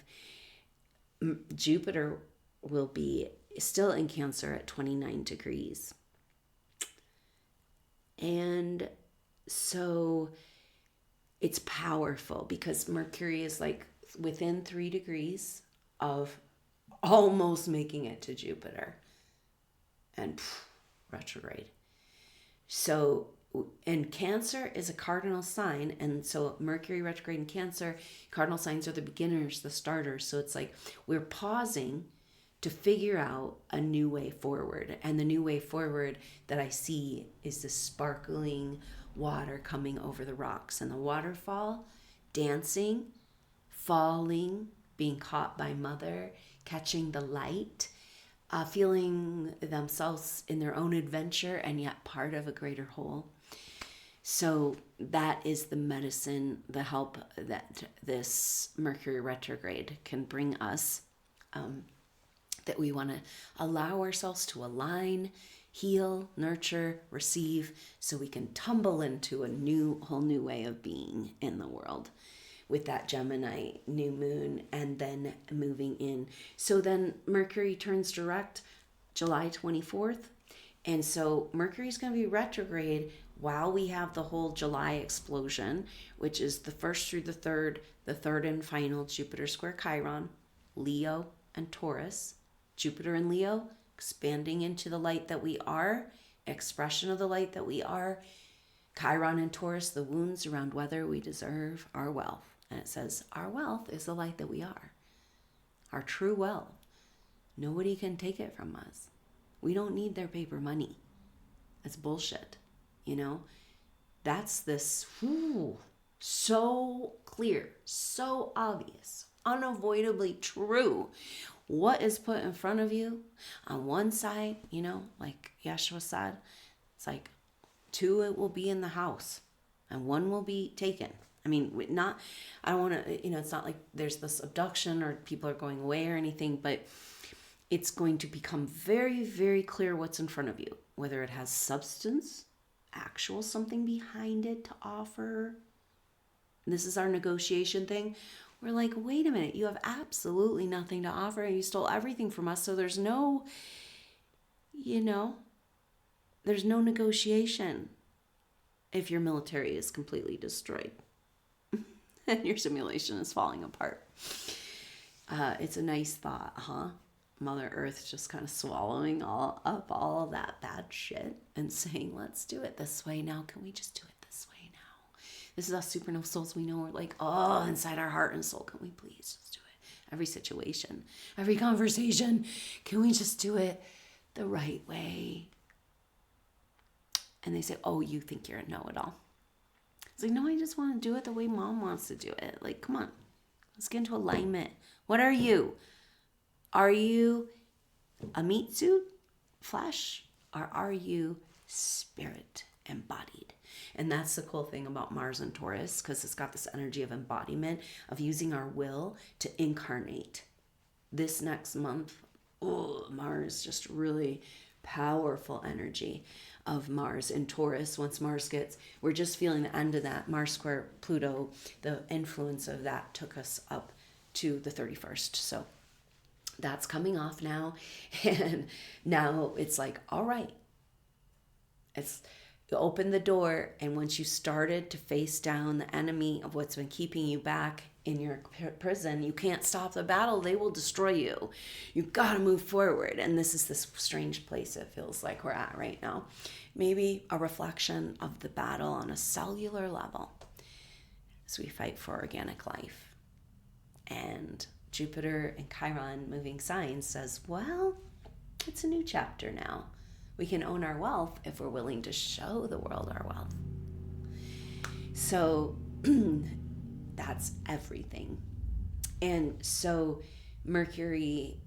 Jupiter will be still in Cancer at 29 degrees. And so it's powerful because Mercury is like within 3 degrees of almost making it to Jupiter and retrograde. So, and Cancer is a cardinal sign. And so Mercury retrograde in Cancer, cardinal signs are the beginners, the starters. So it's like we're pausing to figure out a new way forward. And the new way forward that I see is this sparkling water coming over the rocks and the waterfall, dancing, falling, being caught by mother, catching the light, feeling themselves in their own adventure and yet part of a greater whole. So that is the medicine, the help that this Mercury retrograde can bring us, that we want to allow ourselves to align, heal, nurture, receive, so we can tumble into a whole new way of being in the world with that Gemini new moon and then moving in. So then Mercury turns direct July 24th. And so Mercury is going to be retrograde while we have the whole July explosion, which is the 1st through the 3rd and final Jupiter square Chiron, Leo and Taurus. Jupiter and Leo expanding into the light that we are, expression of the light that we are. Chiron and Taurus, the wounds around whether we deserve our wealth. And it says, our wealth is the light that we are. Our true wealth. Nobody can take it from us. We don't need their paper money. That's bullshit. That's this, so clear, so obvious, unavoidably true. What is put in front of you on one side, like Yeshua said, it's like 2 it will be in the house and 1 will be taken. I mean, I don't want to, it's not like there's this abduction or people are going away or anything, but it's going to become very, very clear what's in front of you, whether it has substance, actual something behind it to offer. And this is our negotiation thing. We're like, wait a minute, you have absolutely nothing to offer and you stole everything from us. So there's no, there's no negotiation if your military is completely destroyed and your simulation is falling apart. It's a nice thought, huh? Mother Earth just kind of swallowing all of that bad shit and saying, let's do it this way now. Can we just do it this way now? This is us SuperNova souls. We know we're like, inside our heart and soul, can we please just do it? Every situation, every conversation, can we just do it the right way? And they say, you think you're a know-it-all. It's like, no, I just want to do it the way mom wants to do it. Like, come on, let's get into alignment. What are you? Are you a meat suit, flesh, or are you spirit embodied? And that's the cool thing about Mars and Taurus, because it's got this energy of embodiment, of using our will to incarnate. This next month, Mars, just really powerful energy of Mars in Taurus. Once Mars gets, we're just feeling the end of that. Mars square Pluto, the influence of that took us up to the 31st. So that's coming off now. And now it's like, all right, it's, you open the door, and once you started to face down the enemy of what's been keeping you back in your prison, you can't stop the battle. They will destroy you. You've got to move forward. And this is this strange place it feels like we're at right now. Maybe a reflection of the battle on a cellular level as we fight for organic life. And Jupiter and Chiron moving signs says, well, it's a new chapter now. We can own our wealth if we're willing to show the world our wealth. So that's everything. And so Mercury,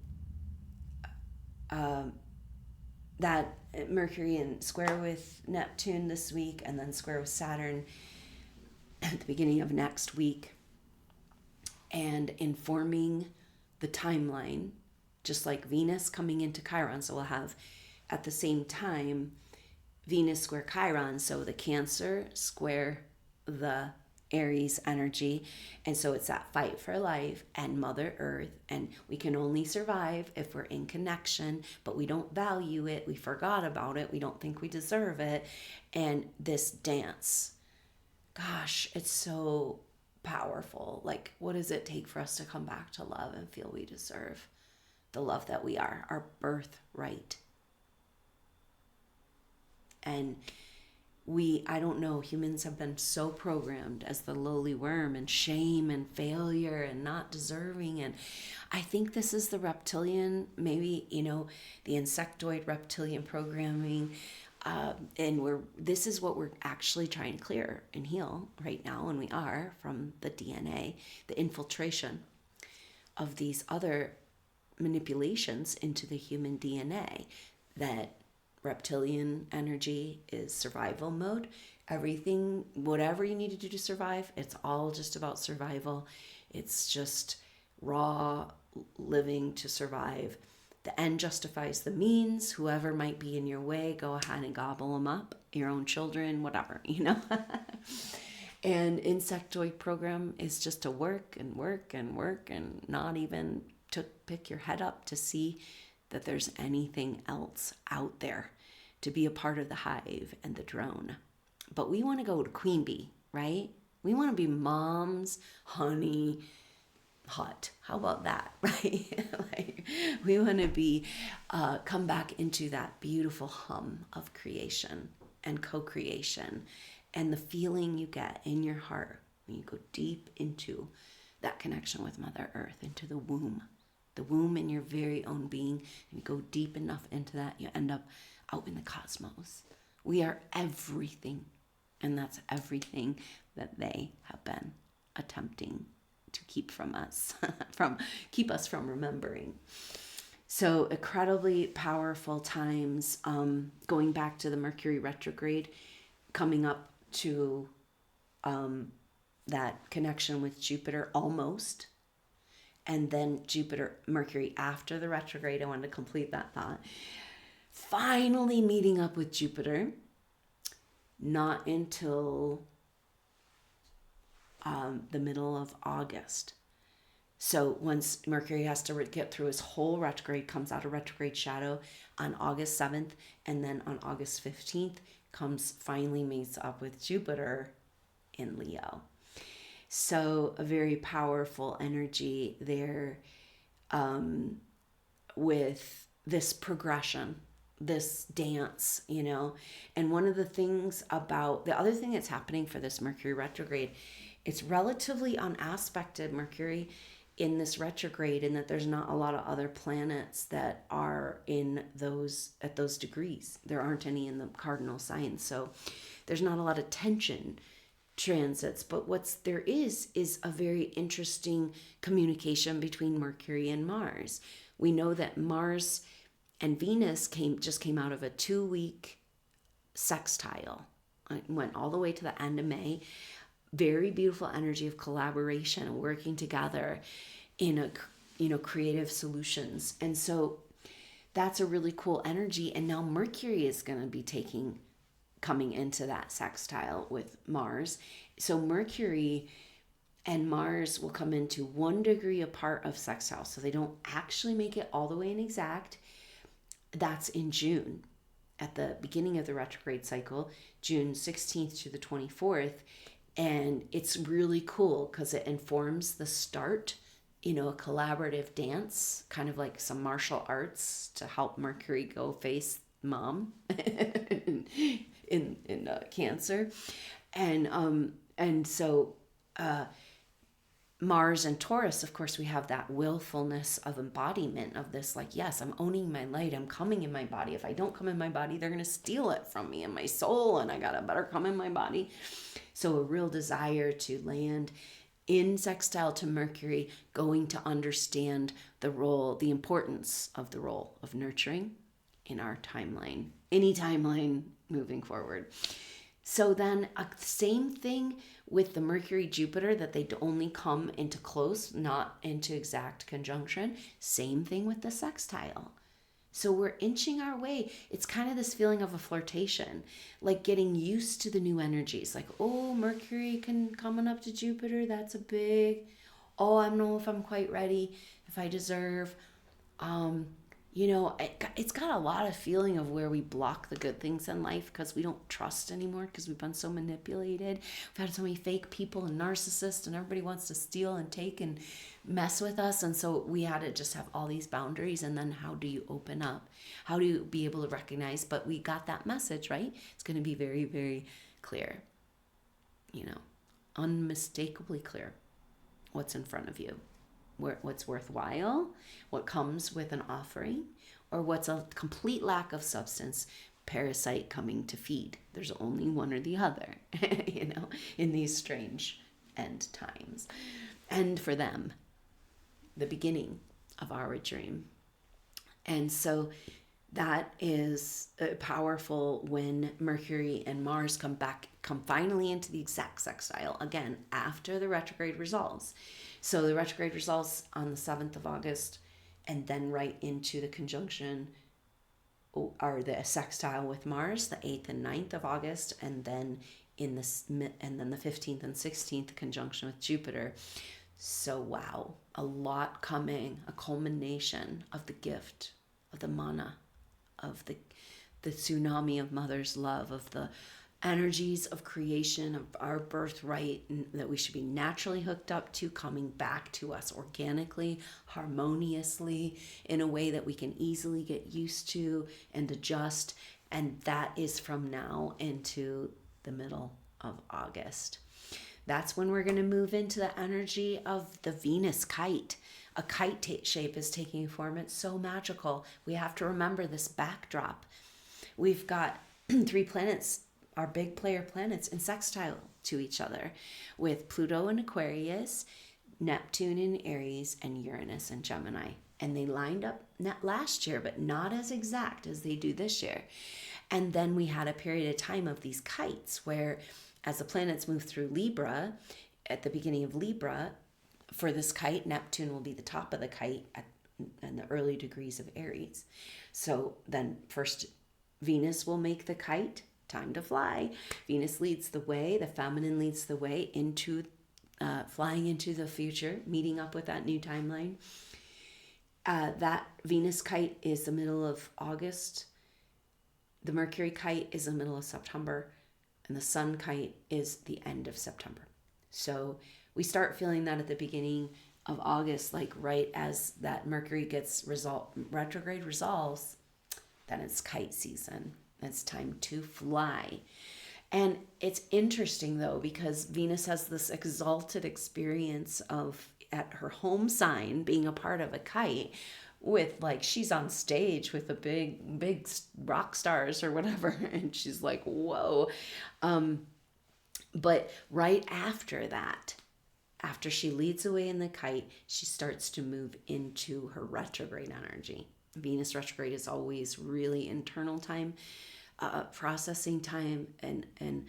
that Mercury in square with Neptune this week, and then square with Saturn at the beginning of next week, and informing the timeline, just like Venus coming into Chiron. So we'll have at the same time Venus square Chiron, so the Cancer square the Aries energy. And so it's that fight for life and Mother Earth, and we can only survive if we're in connection, but we don't value it, we forgot about it, we don't think we deserve it. And this dance, gosh, it's so powerful. Like, what does it take for us to come back to love and feel we deserve the love that we are, our birthright? And I don't know, humans have been so programmed as the lowly worm, and shame and failure and not deserving. And I think this is the reptilian, maybe, the insectoid reptilian programming. And this is what we're actually trying to clear and heal right now. And we are, from the DNA, the infiltration of these other manipulations into the human DNA. That reptilian energy is survival mode. Everything, whatever you need to do to survive, it's all just about survival. It's just raw living to survive. The end justifies the means. Whoever might be in your way, go ahead and gobble them up. Your own children, whatever, And insectoid program is just to work and work and work, and not even to pick your head up to see that there's anything else out there, to be a part of the hive and the drone. But we want to go to queen bee, right? We want to be mom's honey hut. How about that, right? Like, we want to be come back into that beautiful hum of creation and co-creation, and the feeling you get in your heart when you go deep into that connection with Mother Earth, into the womb in your very own being. And you go deep enough into that, you end up out in the cosmos. We are everything, and that's everything that they have been attempting to keep from us, keep us from remembering. So incredibly powerful times, going back to the Mercury retrograde, coming up to that connection with Jupiter almost, and then Mercury after the retrograde. I wanted to complete that thought. Finally meeting up with Jupiter, not until the middle of August. So once Mercury has to get through his whole retrograde, comes out of retrograde shadow on August 7th, and then on August 15th finally meets up with Jupiter in Leo. So a very powerful energy there, with this progression, this dance, And one of the things about the other thing that's happening for this Mercury retrograde, it's relatively unaspected Mercury in this retrograde, in that there's not a lot of other planets that are at those degrees. There aren't any in the cardinal signs, so there's not a lot of tension transits. But there is a very interesting communication between Mercury and Mars. We know that Mars and Venus just came out of a 2-week sextile. It went all the way to the end of May. Very beautiful energy of collaboration and working together in a, creative solutions. And so that's a really cool energy. And now Mercury is going to be coming into that sextile with Mars. So Mercury and Mars will come into 1 degree apart of sextile. So they don't actually make it all the way in exact. That's in June, at the beginning of the retrograde cycle, June 16th to the 24th. And it's really cool because it informs the start, a collaborative dance, kind of like some martial arts to help Mercury go face mom in Cancer. And so Mars and Taurus, of course, we have that willfulness of embodiment of this, like, yes, I'm owning my light. I'm coming in my body. If I don't come in my body, they're going to steal it from me and my soul, and I got to better come in my body. So a real desire to land in sextile to Mercury, going to understand the role, the importance of the role of nurturing in our timeline, any timeline moving forward. So then same thing with the Mercury-Jupiter, that they only come into close, not into exact conjunction. Same thing with the sextile. So we're inching our way. It's kind of this feeling of a flirtation, like getting used to the new energies. Like, oh, Mercury coming up to Jupiter, that's a big, oh, I don't know if I'm quite ready, if I deserve. It's got a lot of feeling of where we block the good things in life because we don't trust anymore, because we've been so manipulated. We've had so many fake people and narcissists, and everybody wants to steal and take and mess with us. And so we had to just have all these boundaries. And then how do you open up? How do you be able to recognize? But we got that message, right? It's going to be very, very clear, unmistakably clear what's in front of you. What's worthwhile, what comes with an offering, or what's a complete lack of substance, parasite coming to feed. There's only one or the other, in these strange end times. And for them, the beginning of our dream. And so that is powerful when Mercury and Mars come finally into the exact sextile, again, after the retrograde resolves. So the retrograde resolves on the 7th of August, and then right into the conjunction, or the sextile with Mars, the 8th and 9th of August, and then the 15th and 16th conjunction with Jupiter. So wow, a lot coming, a culmination of the gift, of the mana, of the tsunami of Mother's love, of the energies of creation, of our birthright, that we should be naturally hooked up to, coming back to us organically, harmoniously, in a way that we can easily get used to and adjust. And that is from now into the middle of August. That's when we're going to move into the energy of the Venus kite. A kite shape is taking form. It's so magical. We have to remember this backdrop. We've got 3 planets, our big player planets, in sextile to each other, with Pluto in Aquarius, Neptune in Aries, and Uranus in Gemini. And they lined up last year, but not as exact as they do this year. And then we had a period of time of these kites where, as the planets move through Libra, at the beginning of Libra, for this kite, Neptune will be the top of the kite in the early degrees of Aries. So then first Venus will make the kite, time to fly. Venus leads the way, the feminine leads the way into flying into the future, meeting up with that new timeline. That Venus kite is the middle of August. The Mercury kite is the middle of September. And the Sun kite is the end of September. So we start feeling that at the beginning of August, like right as that Mercury gets retrograde resolves, then it's kite season. It's time to fly. And it's interesting though, because Venus has this exalted experience of, at her home sign, being a part of a kite, with like, she's on stage with the big rock stars or whatever, and she's like, whoa. But right after that, after she leads away in the kite, she starts to move into her retrograde energy. Venus retrograde is always really internal time. processing time, and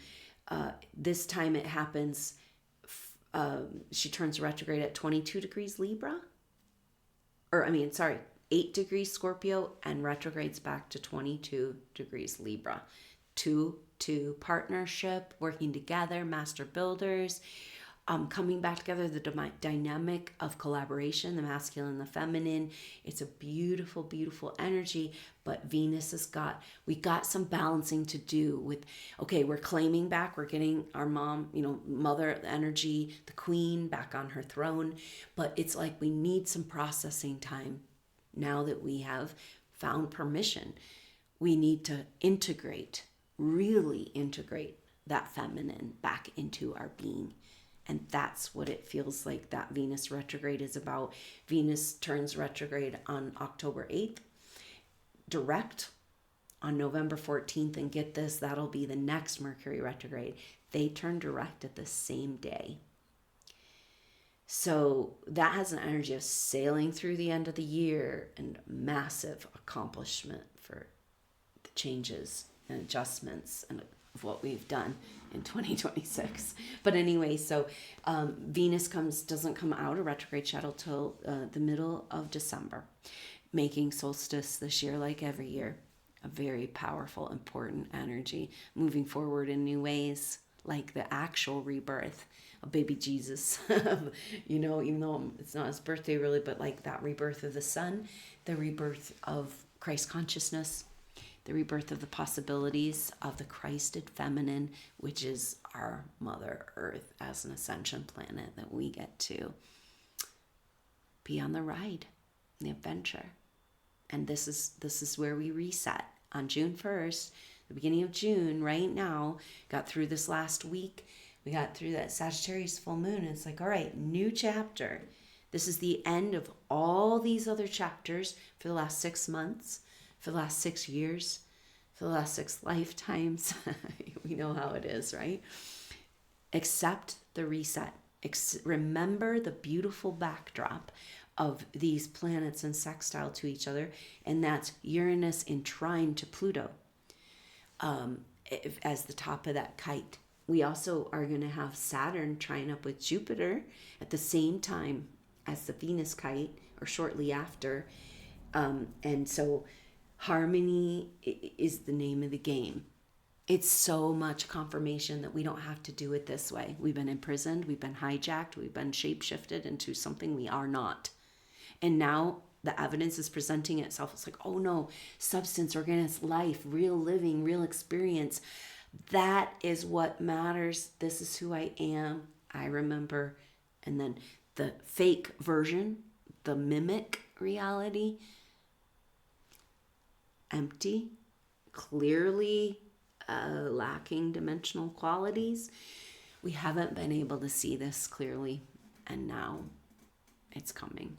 this time it happens. She turns retrograde at 22 degrees Libra, or 8 degrees Scorpio, and retrogrades back to 22 degrees Libra. Two partnership, working together, master builders, coming back together, the dynamic of collaboration, the masculine and the feminine. It's a beautiful, beautiful energy. But Venus we got some balancing to do with, okay, we're claiming back, we're getting our mom, mother energy, the queen back on her throne. But it's like we need some processing time now that we have found permission. We need to really integrate that feminine back into our being. And that's what it feels like that Venus retrograde is about. Venus turns retrograde on October 8th, direct on November 14th. And get this, that'll be the next Mercury retrograde. They turn direct at the same day. So that has an energy of sailing through the end of the year and massive accomplishment for the changes and adjustments and of what we've done in 2026. But anyway, so Venus doesn't come out of retrograde shadow till the middle of December, making solstice this year, like every year, a very powerful, important energy, moving forward in new ways, like the actual rebirth of baby Jesus, even though it's not his birthday really, but like that rebirth of the sun, the rebirth of Christ consciousness, the rebirth of the possibilities of the Christed feminine, which is our Mother Earth as an ascension planet that we get to be on the ride, the adventure. And this is where we reset on June 1st, the beginning of June, right now. Got through this last week. We got through that Sagittarius full moon. And it's like, all right, new chapter. This is the end of all these other chapters for the last 6 months, for the last 6 years, for the last 6 lifetimes. We know how it is, right? Accept the reset. Remember the beautiful backdrop of these planets in sextile to each other, and that's Uranus in trine to Pluto as the top of that kite. We also are going to have Saturn trine up with Jupiter at the same time as the Venus kite, or shortly after. And so harmony is the name of the game. It's so much confirmation that we don't have to do it this way. We've been imprisoned, we've been hijacked, we've been shapeshifted into something we are not. And now the evidence is presenting itself. It's like, oh no, substance, organic life, real living, real experience. That is what matters. This is who I am. I remember. And then the fake version, the mimic reality, empty, clearly lacking dimensional qualities. We haven't been able to see this clearly, and now it's coming.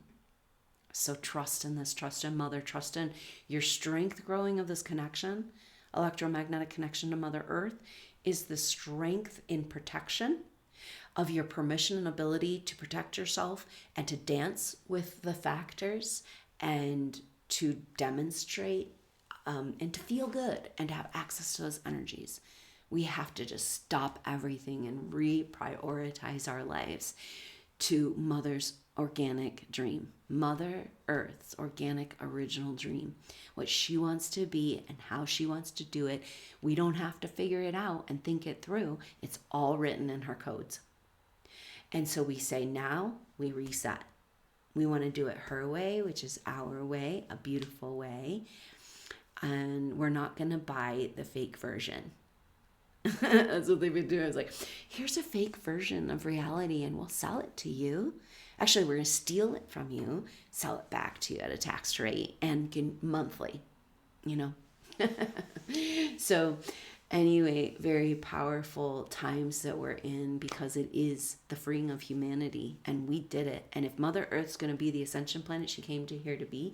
So trust in this, trust in Mother, trust in your strength growing of this connection. Electromagnetic connection to Mother Earth is the strength in protection of your permission and ability to protect yourself and to dance with the factors and to demonstrate and to feel good and to have access to those energies. We have to just stop everything and reprioritize our lives to Mother's organic dream, Mother Earth's organic original dream, what she wants to be and how she wants to do it. We don't have to figure it out and think it through. It's all written in her codes. And so we say, now we reset. We want to do it her way, which is our way, a beautiful way. And we're not going to buy the fake version. That's what they've been doing. It's like, here's a fake version of reality and we'll sell it to you. Actually, we're going to steal it from you, sell it back to you at a tax rate and monthly, So anyway, very powerful times that we're in because it is the freeing of humanity and we did it. And if Mother Earth's going to be the ascension planet she came to here to be,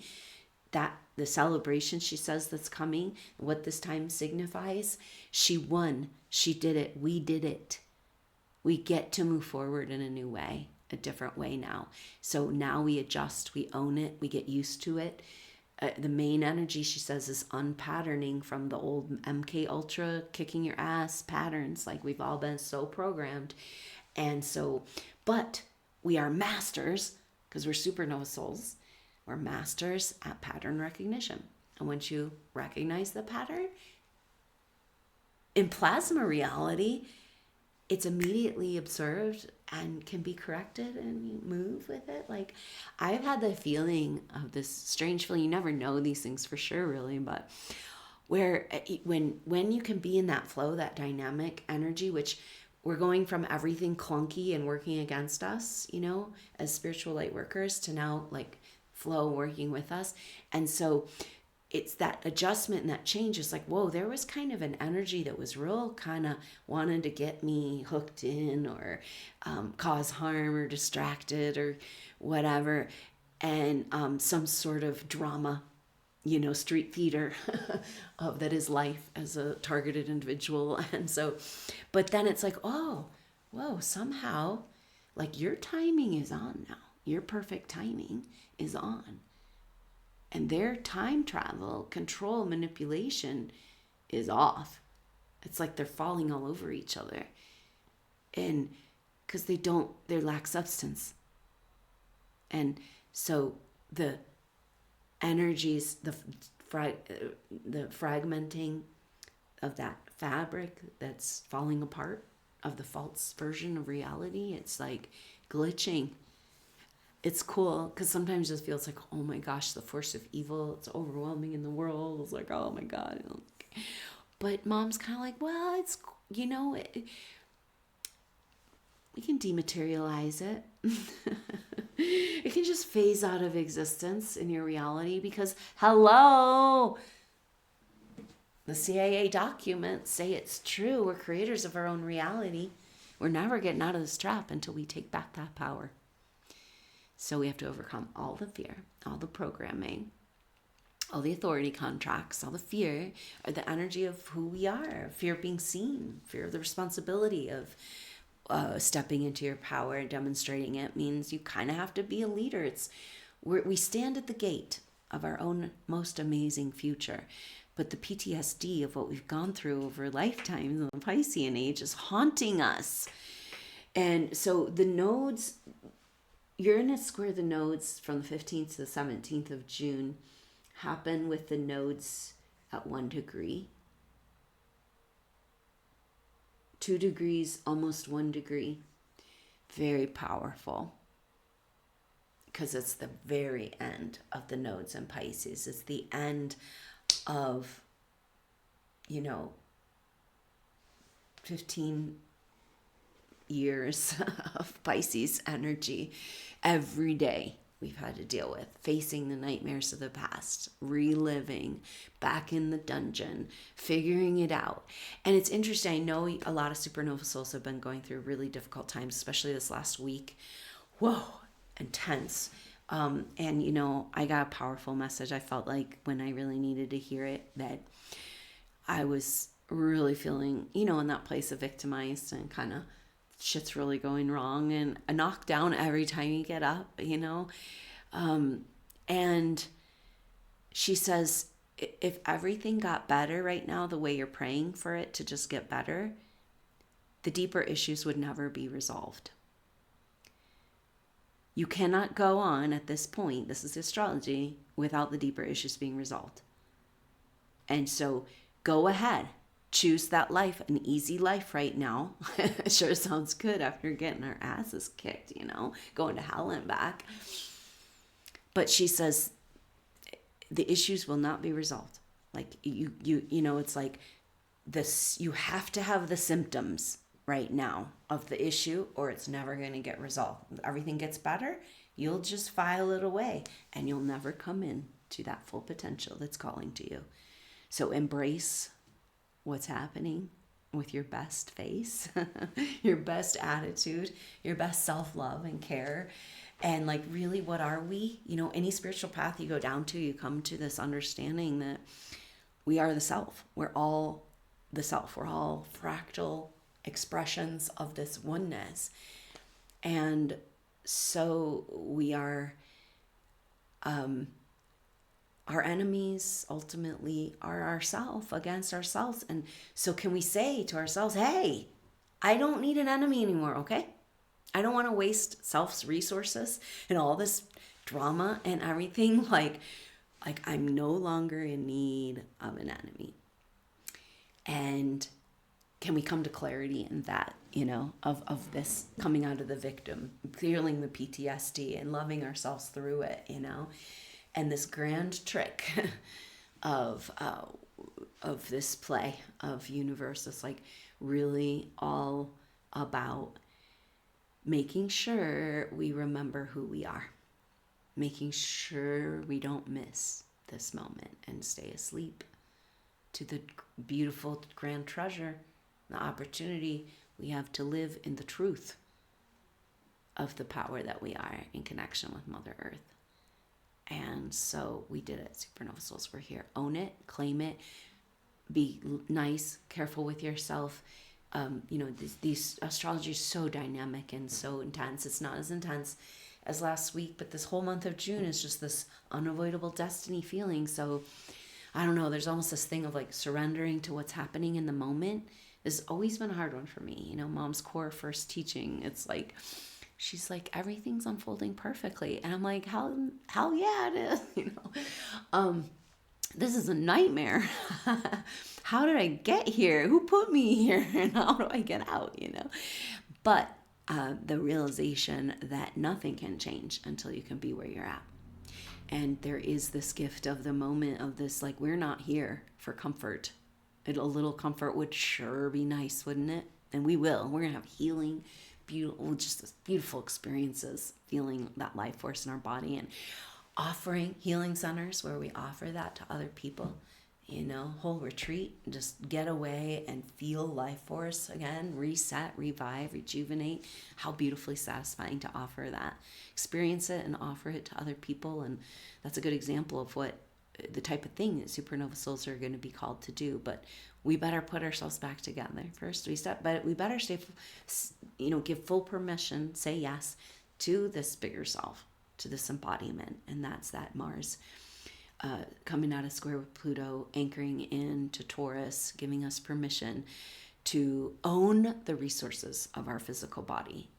that the celebration she says that's coming, what this time signifies, she won, she did it, we did it. We get to move forward in a new way, a different way now. So now we adjust, we own it, we get used to it. The main energy, she says, is unpatterning from the old MK Ultra kicking your ass patterns. Like, we've all been so programmed. And so, but we are masters, because we're supernova souls. We're masters at pattern recognition. And once you recognize the pattern, in plasma reality, it's immediately observed and can be corrected, and you move with it. Like, I've had the feeling of this strange feeling. You never know these things for sure, really, but where when you can be in that flow, that dynamic energy, which we're going from everything clunky and working against us, as spiritual light workers, to now like flow working with us. And so it's that adjustment and that change is like, whoa, there was kind of an energy that was real kind of wanting to get me hooked in, or cause harm or distracted or whatever. And some sort of drama, street theater of that is life as a targeted individual. And so, but then it's like, oh, whoa, somehow, like, your timing is on now. Your perfect timing is on. And their time travel, control, manipulation is off. It's like they're falling all over each other. And because they lack substance. And so the energies, the fragmenting of that fabric that's falling apart, of the false version of reality, it's like glitching. It's cool because sometimes it feels like, oh my gosh, the force of evil, it's overwhelming in the world. It's like, oh my God. But Mom's kind of like, well, it's, we can dematerialize it. It can just phase out of existence in your reality because, hello, the CIA documents say it's true. We're creators of our own reality. We're never getting out of this trap until we take back that power. So we have to overcome all the fear, all the programming, all the authority contracts, all the fear, or the energy of who we are, fear of being seen, fear of the responsibility of stepping into your power and demonstrating it. Means you kind of have to be a leader. We stand at the gate of our own most amazing future. But the PTSD of what we've gone through over lifetimes in the Piscean age is haunting us. And so the nodes, Uranus square the nodes from the 15th to the 17th of June happen with the nodes at 1 degree. 2 degrees, almost 1 degree. Very powerful. Because it's the very end of the nodes in Pisces. It's the end of, 15 years of Pisces energy. Every day we've had to deal with facing the nightmares of the past, reliving, back in the dungeon, figuring it out. And it's interesting. I know a lot of supernova souls have been going through really difficult times, especially this last week. Whoa, intense. And I got a powerful message. I felt like when I really needed to hear it, that I was really feeling, in that place of victimized and kind of shit's really going wrong and a knockdown every time you get up, and she says, if everything got better right now, the way you're praying for it to just get better, the deeper issues would never be resolved. You cannot go on at this point, this is astrology, without the deeper issues being resolved. And so go ahead. Choose that life, an easy life right now. It sure sounds good after getting our asses kicked, going to hell and back. But she says the issues will not be resolved. Like it's like this, you have to have the symptoms right now of the issue or it's never going to get resolved. Everything gets better, you'll just file it away and you'll never come in to that full potential that's calling to you. So embrace what's happening with your best face, your best attitude, your best self-love and care. And like, really, what are we? Any spiritual path you go down to, you come to this understanding that we are the self. We're all the self. We're all fractal expressions of this oneness. And so we are our enemies ultimately are ourselves against ourselves. And so can we say to ourselves, hey, I don't need an enemy anymore, okay? I don't want to waste self's resources and all this drama and everything. Like I'm no longer in need of an enemy. And can we come to clarity in that, of this coming out of the victim, feeling the PTSD and loving ourselves through it, and this grand trick of this play of universe is like really all about making sure we remember who we are, making sure we don't miss this moment and stay asleep to the beautiful grand treasure, the opportunity we have to live in the truth of the power that we are in connection with Mother Earth. And so we did it. Supernova Souls, we're here. Own it, claim it, be nice, careful with yourself. These astrology is so dynamic and so intense. It's not as intense as last week, but this whole month of June is just this unavoidable destiny feeling. So I don't know, there's almost this thing of like surrendering to what's happening in the moment. This has always been a hard one for me. Mom's core first teaching, it's like, she's like, everything's unfolding perfectly. And I'm like, hell yeah, it is. This is a nightmare. How did I get here? Who put me here? And how do I get out? But the realization that nothing can change until you can be where you're at. And there is this gift of the moment of this, like, we're not here for comfort. A little comfort would sure be nice, wouldn't it? And we will. We're going to have healing, beautiful experiences, feeling that life force in our body and offering healing centers where we offer that to other people. Whole retreat, just get away and feel life force again, reset, revive, rejuvenate. How beautifully satisfying to offer that, experience it and offer it to other people. And that's a good example of what the type of thing that Supernova Souls are going to be called to do. But we better put ourselves back together first. But we better give full permission, say yes to this bigger self, to this embodiment. And that's that Mars coming out of square with Pluto, anchoring into Taurus, giving us permission to own the resources of our physical body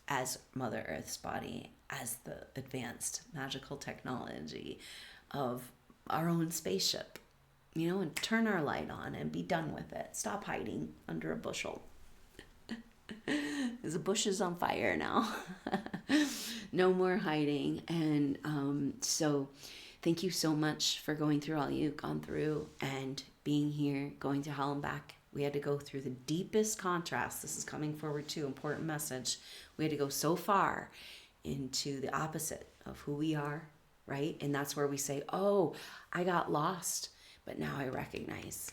as Mother Earth's body, as the advanced magical technology of our own spaceship, and turn our light on and be done with it. Stop hiding under a bushel. The bush is on fire now. No more hiding. And so thank you so much for going through all you've gone through and being here, going to hell and back. We had to go through the deepest contrast. This is coming forward too, important message. We had to go so far into the opposite of who we are, right? And that's where we say, oh, I got lost, but now I recognize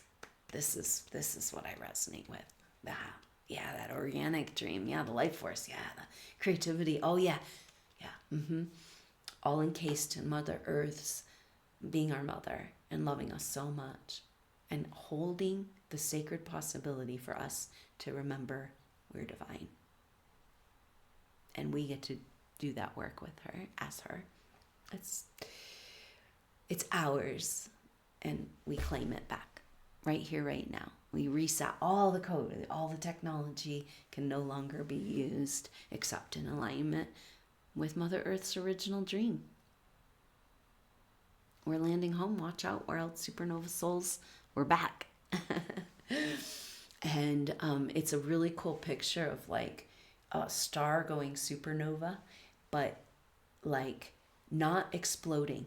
this is what I resonate with. That organic dream. Yeah, the life force. Yeah, the creativity. Oh, yeah. All encased in Mother Earth's being our mother and loving us so much and holding the sacred possibility for us to remember we're divine. And we get to do that work with her, as her. It's ours, and we claim it back right here, right now. We reset all the code, all the technology can no longer be used except in alignment with Mother Earth's original dream. We're landing home. Watch out, World Supernova Souls. We're back. And it's a really cool picture of like a star going supernova, but like not exploding.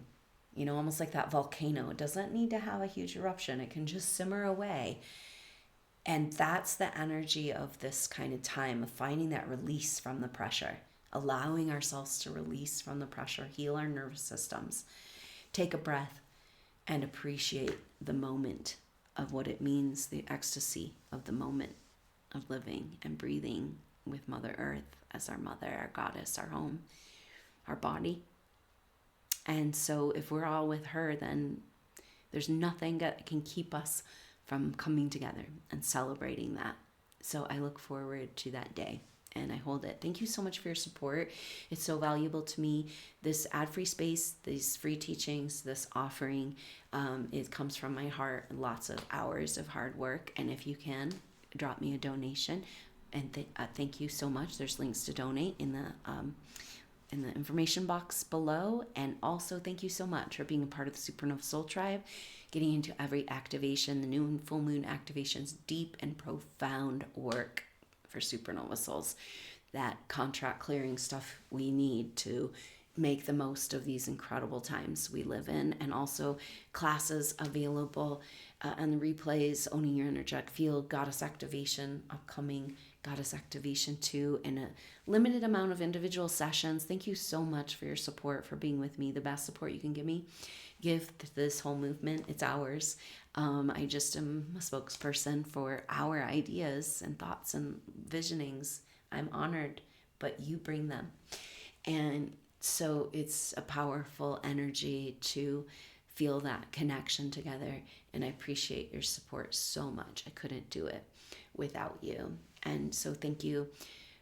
Almost like that volcano. It doesn't need to have a huge eruption. It can just simmer away. And that's the energy of this kind of time, of finding that release from the pressure, allowing ourselves to release from the pressure, heal our nervous systems, take a breath, and appreciate the moment of what it means, the ecstasy of the moment of living and breathing with Mother Earth as our mother, our goddess, our home, our body. And so if we're all with her, then there's nothing that can keep us from coming together and celebrating that. So I look forward to that day. and I hold it. Thank you so much for your support. It's so valuable to me. This ad-free space, these free teachings, this offering, it comes from my heart, lots of hours of hard work. And if you can, drop me a donation. And thank you so much. There's links to donate in the information box below. And also thank you so much for being a part of the SuperNova Soul Tribe, getting into every activation, the new and full moon activations, deep and profound work for supernova souls, that contract clearing stuff we need to make the most of these incredible times we live in. And also classes available and the replays, owning your energetic field, goddess activation, upcoming goddess activation 2, and a limited amount of individual sessions. Thank you so much for your support, for being with me. The best support you can give to this whole movement. It's ours. I just am a spokesperson for our ideas and thoughts and visionings. I'm honored, but you bring them. And so it's a powerful energy to feel that connection together. And I appreciate your support so much. I couldn't do it without you. And so thank you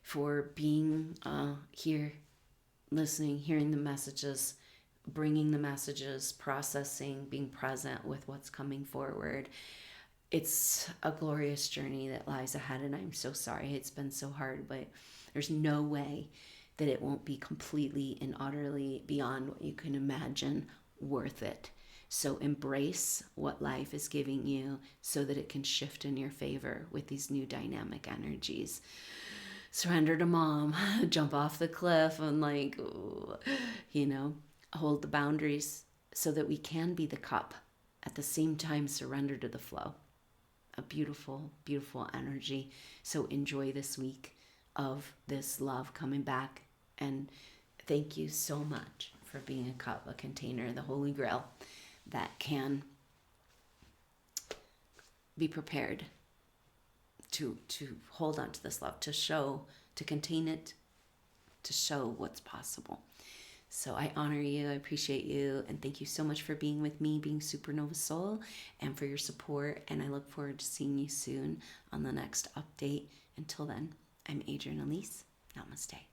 for being here, listening, hearing the messages, bringing the messages, processing, being present with what's coming forward. It's a glorious journey that lies ahead, and I'm so sorry it's been so hard, but there's no way that it won't be completely and utterly beyond what you can imagine worth it. So embrace what life is giving you so that it can shift in your favor with these new dynamic energies. Surrender to mom, jump off the cliff and hold the boundaries so that we can be the cup. At the same time, surrender to the flow. A beautiful, beautiful energy. So enjoy this week of this love coming back. And thank you so much for being a cup, a container, the Holy Grail that can be prepared to hold on to this love, to contain it, to show what's possible. So I honor you, I appreciate you, and thank you so much for being with me, being Supernova Soul, and for your support. And I look forward to seeing you soon on the next update. Until then, I'm Adrienne Elise. Namaste.